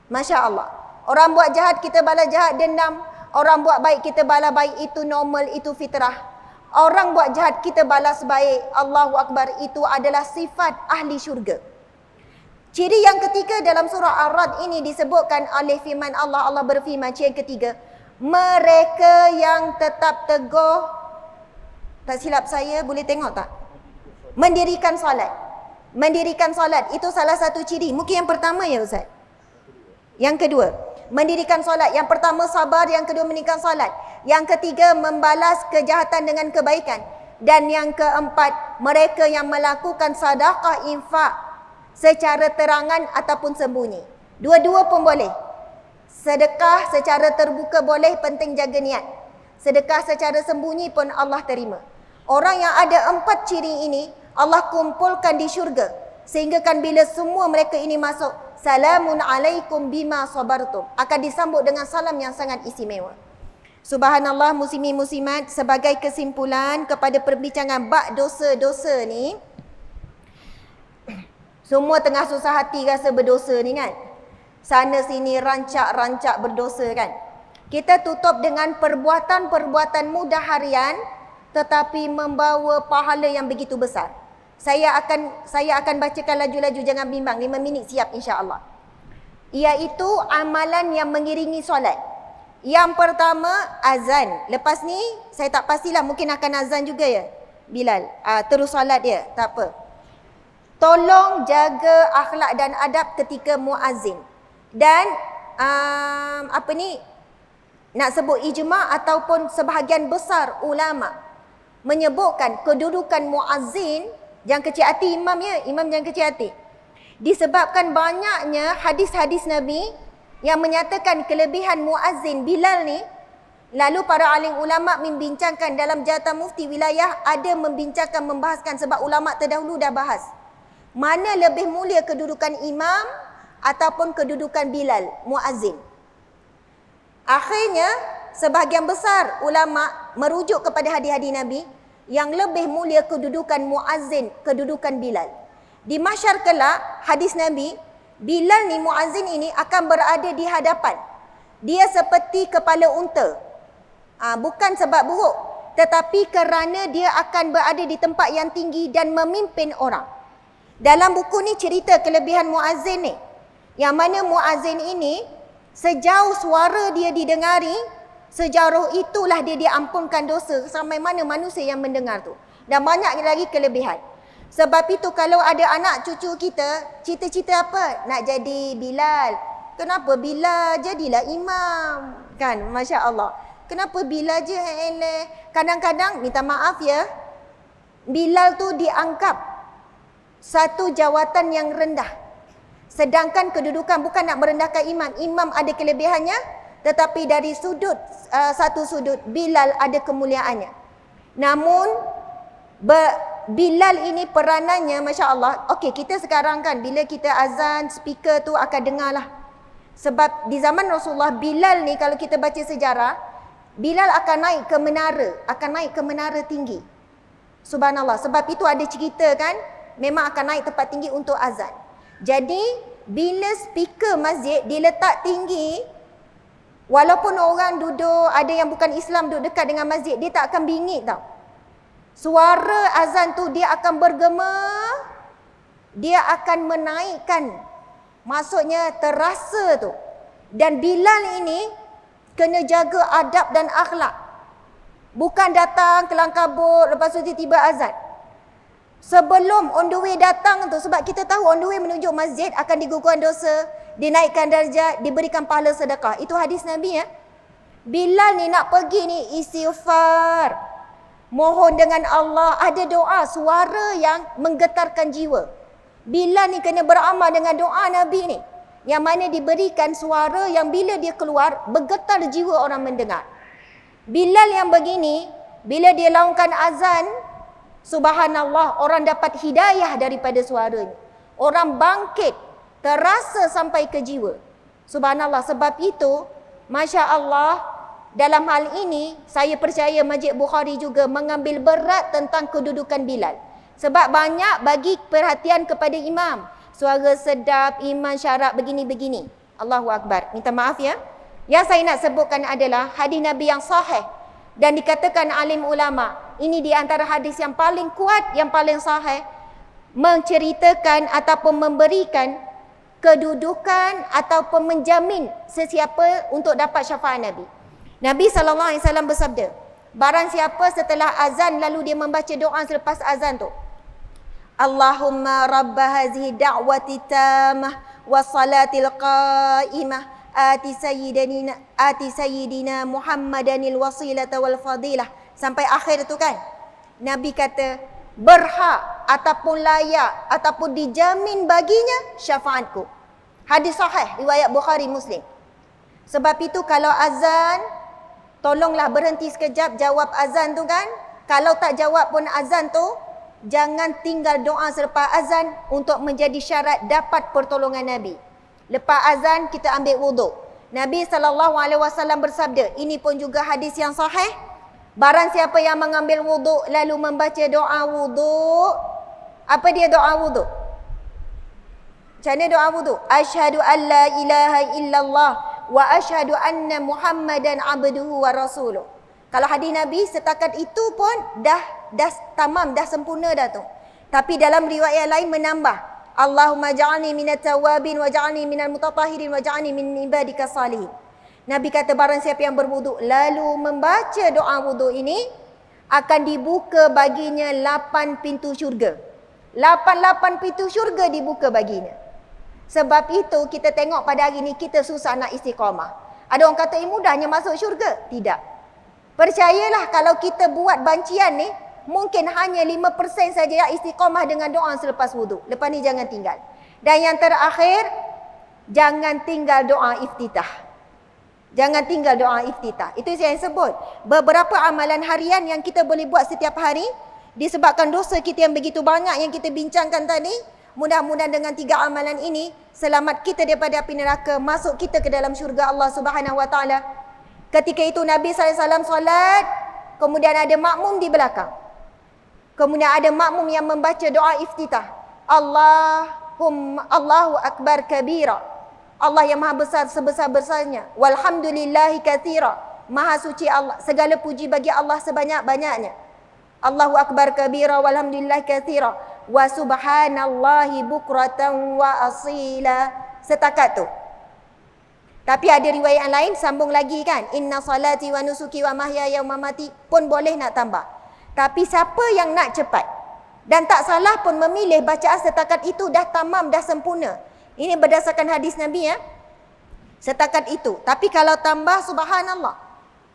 Masya Allah. Orang buat jahat, kita balas jahat, dendam. Orang buat baik, kita balas baik itu normal, itu fitrah. Orang buat jahat, kita balas baik. Allahu Akbar, itu adalah sifat ahli syurga. Ciri yang ketiga dalam surah Ar-Ra'd ini disebutkan oleh firman Allah. Allah berfirman, ciri yang ketiga, mereka yang tetap teguh, tak silap saya, boleh tengok tak? Mendirikan solat. Mendirikan solat, itu salah satu ciri. Mungkin yang pertama ya Ustaz? Yang kedua, mendirikan solat. Yang pertama sabar, yang kedua mendirikan solat. Yang ketiga, membalas kejahatan dengan kebaikan. Dan yang keempat, mereka yang melakukan sedekah infak secara terangan ataupun sembunyi. Dua-dua pun boleh. Sedekah secara terbuka boleh, penting jaga niat. Sedekah secara sembunyi pun Allah terima. Orang yang ada 4 ciri ini, Allah kumpulkan di syurga. Sehingga kan bila semua mereka ini masuk, salamun alaikum bima sabartum, akan disambut dengan salam yang sangat istimewa. Subhanallah, muslimin muslimat, sebagai kesimpulan kepada perbincangan bab dosa-dosa ni, semua tengah susah hati rasa berdosa ni kan. Sana sini rancak-rancak berdosa kan. Kita tutup dengan perbuatan-perbuatan mudah harian tetapi membawa pahala yang begitu besar. Saya akan bacakan laju-laju, jangan bimbang, 5 minit siap insya-Allah. Iaitu amalan yang mengiringi solat. Yang pertama, azan. Lepas ni saya tak pastilah, mungkin akan azan juga ya Bilal. Terus solat dia, tak apa. Tolong jaga akhlak dan adab ketika muazzin. Dan nak sebut ijma' ataupun sebahagian besar ulama menyebutkan kedudukan muazzin. Jangan kecil hati imam ya, imam jangan kecil hati. Disebabkan banyaknya hadis-hadis Nabi yang menyatakan kelebihan muazzin Bilal ni, lalu para alim ulama membincangkan dalam jatah mufti wilayah, ada membincangkan, membahaskan, sebab ulama terdahulu dah bahas. Mana lebih mulia kedudukan imam ataupun kedudukan Bilal, muazzin. Akhirnya, sebahagian besar ulama merujuk kepada hadis-hadis Nabi, yang lebih mulia kedudukan muazzin, kedudukan Bilal. Di mahsyar kelak, hadis Nabi, Bilal ni, muazzin ini akan berada di hadapan. Dia seperti kepala unta. Bukan sebab buruk, tetapi kerana dia akan berada di tempat yang tinggi dan memimpin orang. Dalam buku ni cerita kelebihan muazzin ni. Yang mana muazzin ini, sejauh suara dia didengari, sejauh itulah dia diampunkan dosa sampai mana manusia yang mendengar tu. Dan banyak lagi kelebihan. Sebab itu kalau ada anak cucu kita, cita-cita apa? Nak jadi Bilal. Kenapa Bilal? Jadilah imam. Kan? Masya Allah. Kenapa Bilal je? Kadang-kadang, minta maaf ya, Bilal tu dianggap satu jawatan yang rendah. Sedangkan kedudukan bukan nak merendahkan imam. Imam ada kelebihannya, tetapi dari satu sudut, Bilal ada kemuliaannya. Namun, Bilal ini peranannya, Masya Allah. Okey, kita sekarang kan, bila kita azan, speaker tu akan dengar lah. Sebab di zaman Rasulullah, Bilal ni kalau kita baca sejarah, Bilal akan naik ke menara tinggi. Subhanallah, sebab itu ada cerita kan, memang akan naik tempat tinggi untuk azan. Jadi, bila speaker masjid diletak tinggi, walaupun orang duduk, ada yang bukan Islam duduk dekat dengan masjid, dia tak akan bingit tau. Suara azan tu dia akan bergema, dia akan menaikkan, maksudnya terasa tu. Dan Bilal ini kena jaga adab dan akhlak. Bukan datang kelang kabut, lepas tu tiba-tiba azan. Sebelum on the way datang tu, sebab kita tahu on the way menuju masjid akan digugurkan dosa, dinaikkan darjat, diberikan pahala sedekah. Itu hadis Nabi ya. Bilal ni nak pergi ni istighfar, mohon dengan Allah, ada doa, suara yang menggetarkan jiwa. Bilal ni kena beramal dengan doa Nabi ni. yang mana diberikan suara yang bila dia keluar bergetar jiwa orang mendengar. Bilal yang begini, bila dia laungkan azan, subhanallah, orang dapat hidayah daripada suaranya. Orang bangkit, terasa sampai ke jiwa. Subhanallah, sebab itu, Masya Allah, dalam hal ini, saya percaya Masjid Bukhari juga mengambil berat tentang kedudukan Bilal. Sebab banyak bagi perhatian kepada imam. Suara sedap, iman syarat begini-begini. Allahu Akbar. Minta maaf ya. Yang saya nak sebutkan adalah hadis Nabi yang sahih. Dan dikatakan alim ulama. Ini di antara hadis yang paling kuat, yang paling sahih. Menceritakan ataupun memberikan kedudukan ataupun menjamin sesiapa untuk dapat syafaat Nabi. Nabi SAW bersabda, barang siapa setelah azan lalu dia membaca doa selepas azan tu, Allahumma rabba hazihi da'wati tamah wa salatil qa'imah ati sayyidina Muhammadanil wasilata wal fadilah, sampai akhir tu kan. Nabi kata berhak ataupun layak ataupun dijamin baginya syafaatku. Hadis sahih riwayat Bukhari Muslim. Sebab itu kalau azan, tolonglah berhenti sekejap jawab azan tu kan. Kalau tak jawab pun azan tu, jangan tinggal doa selepas azan untuk menjadi syarat dapat pertolongan Nabi. Lepas azan kita ambil wuduk. Nabi SAW bersabda, ini pun juga hadis yang sahih. Barang siapa yang mengambil wuduk lalu membaca doa wuduk. Apa dia doa wuduk? Macam mana doa wuduk? Asyhadu an la ilaha illallah wa asyhadu anna Muhammadan abduhu wa rasuluh. Kalau hadis Nabi setakat itu pun dah tamam, dah sempurna dah tu. Tapi dalam riwayat lain menambah, Allahumma ja'alni minat tawabin wa ja'alni minal mutatahirin wa ja'alni min ibadika salihin. Nabi kata barang siapa yang berwuduk lalu membaca doa wuduk ini, akan dibuka baginya 8 pintu syurga. 8 pintu syurga dibuka baginya. Sebab itu kita tengok pada hari ini kita susah nak istiqamah. Ada orang kata mudahnya masuk syurga. Tidak. Percayalah kalau kita buat bancian ni, mungkin hanya 5% saja yang istiqamah dengan doa selepas wuduk. Lepas ni jangan tinggal. Dan yang terakhir, jangan tinggal doa iftitah. Jangan tinggal doa iftitah. Itu saya sebut. Beberapa amalan harian yang kita boleh buat setiap hari, disebabkan dosa kita yang begitu banyak yang kita bincangkan tadi, mudah-mudahan dengan 3 amalan ini, selamat kita daripada api neraka, masuk kita ke dalam syurga Allah Subhanahu Wa Taala. Ketika itu Nabi SAW solat, kemudian ada makmum di belakang. Kemudian ada makmum yang membaca doa iftitah. Allahu Akbar kabira. Allah yang maha besar sebesar-besarnya. Walhamdulillahi katsira. Maha suci Allah. Segala puji bagi Allah sebanyak-banyaknya. Allahu Akbar kabira walhamdulillahi katsira. Wa subhanallahi bukratan wa asila. Setakat tu. Tapi ada riwayat lain sambung lagi kan. Inna salati wa nusuki wa mahyaya wa mamati pun boleh nak tambah. Tapi siapa yang nak cepat dan tak salah pun memilih bacaan setakat itu dah tamam, dah sempurna. Ini berdasarkan hadis Nabi ya. Setakat itu. Tapi kalau tambah subhanallah.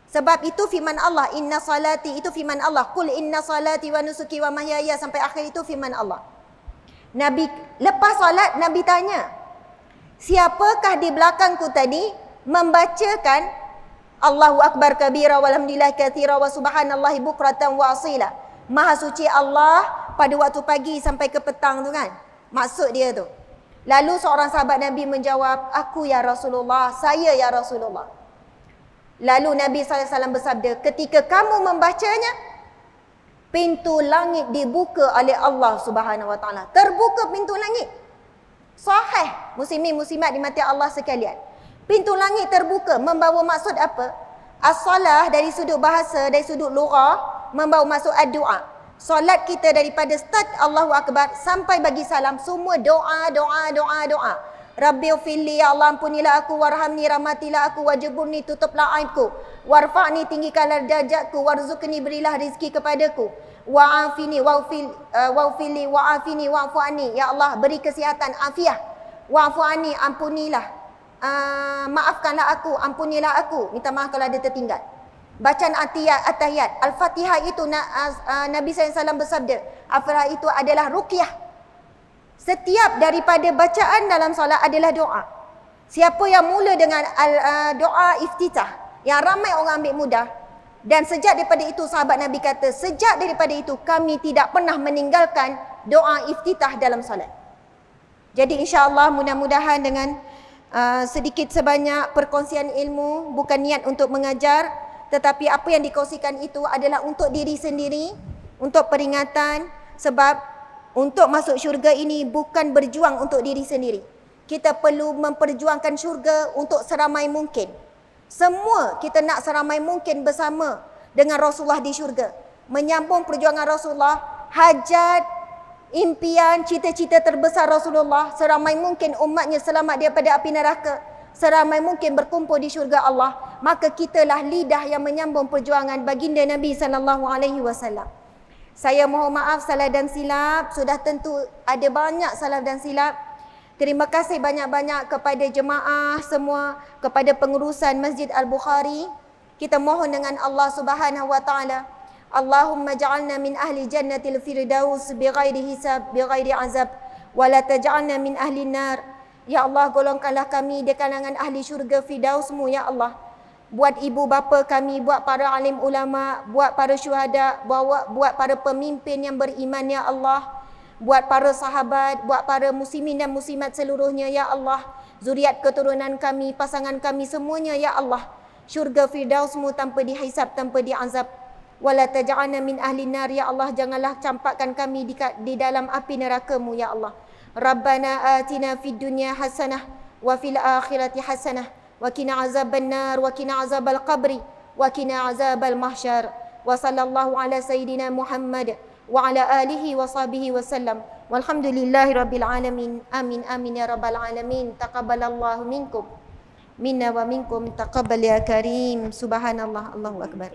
Sebab itu firman Allah, inna salati itu firman Allah. Qul inna salati wa nusuki wa mahyaya sampai akhir itu firman Allah. Nabi lepas solat Nabi tanya, siapakah di belakangku tadi membacakan Allahu Akbar kabira walhamdulillah katsira wa subhanallahi bukratan wa asila. Maha suci Allah pada waktu pagi sampai ke petang tu kan. Maksud dia tu. Lalu seorang sahabat Nabi menjawab, aku ya Rasulullah, saya ya Rasulullah. Lalu Nabi SAW bersabda, ketika kamu membacanya, pintu langit dibuka oleh Allah Subhanahu Wa Taala. Terbuka pintu langit. Sahih, muslimin muslimat dimati Allah sekalian. Pintu langit terbuka membawa maksud apa? As-salah dari sudut bahasa, dari sudut lughah, membawa maksud ad-doa. Solat kita daripada start Allahu Akbar sampai bagi salam, semua doa. Rabbighfirli, ya Allah ampunilah aku, warhamni, rahmatilah aku, wajburni, tutuplah aibku, warfa'ni, tinggikanlah darjatku, warzuqni, berilah rezeki kepadaku, wa'afini, wa'fili, wa'afini, wa'fu'ani, ya Allah beri kesihatan, afiah, wa'fu'ani, ampunilah, maafkanlah aku, ampunilah aku, minta maaf kalau ada tertinggal. Bacaan atahiyat, Al-Fatihah itu Nabi SAW bersabda, Al-Fatihah itu adalah ruqyah. Setiap daripada bacaan dalam solat adalah doa. Siapa yang mula dengan doa iftitah, yang ramai orang ambil mudah. Dan sejak daripada itu sahabat Nabi kata, sejak daripada itu kami tidak pernah meninggalkan doa iftitah dalam solat. Jadi insya-Allah mudah-mudahan dengan sedikit sebanyak perkongsian ilmu, bukan niat untuk mengajar, tetapi apa yang dikongsikan itu adalah untuk diri sendiri, untuk peringatan. Sebab untuk masuk syurga ini bukan berjuang untuk diri sendiri. Kita perlu memperjuangkan syurga untuk seramai mungkin. Semua kita nak seramai mungkin bersama dengan Rasulullah di syurga. Menyambung perjuangan Rasulullah, hajat, impian, cita-cita terbesar Rasulullah, seramai mungkin umatnya selamat daripada api neraka, seramai mungkin berkumpul di syurga Allah. Maka kitalah lidah yang menyambung perjuangan baginda Nabi SAW. Saya mohon maaf salah dan silap, sudah tentu ada banyak salah dan silap. Terima kasih banyak-banyak kepada jemaah semua, kepada pengurusan Masjid Al-Bukhari. Kita mohon dengan Allah Subhanahu wa taala, Allahumma ja'alna min ahli jannatil firdaus bighairi hisab, bighairi azab, wa la taj'alna min ahli nar. Ya Allah, golongkanlah kami di kalangan ahli syurga firdaus-Mu ya Allah. Buat ibu bapa kami, buat para alim ulama, buat para syuhada, buat para pemimpin yang beriman ya Allah. Buat para sahabat, buat para muslimin dan muslimat seluruhnya ya Allah. Zuriat keturunan kami, pasangan kami semuanya ya Allah. Syurga firdaus-Mu tanpa dihisab, tanpa diazab. Wala taj'alna min ahli nar ya Allah, janganlah campakkan kami di dalam api neraka-Mu ya Allah. Rabbana atina fid dunya hasanah wa fil akhirati hasanah wa qina azaban nar wa qina azabal qabri wa qina azabal mahsyar. Wa sallallahu ala sayyidina Muhammad wa ala alihi wa sahbihi wa sallam. Walhamdulillahi rabbil alamin. Amin amin ya rabbal alamin. Taqabbalallahu minkum minna wa minkum taqabbal ya karim. Subhanallah, Allahu akbar.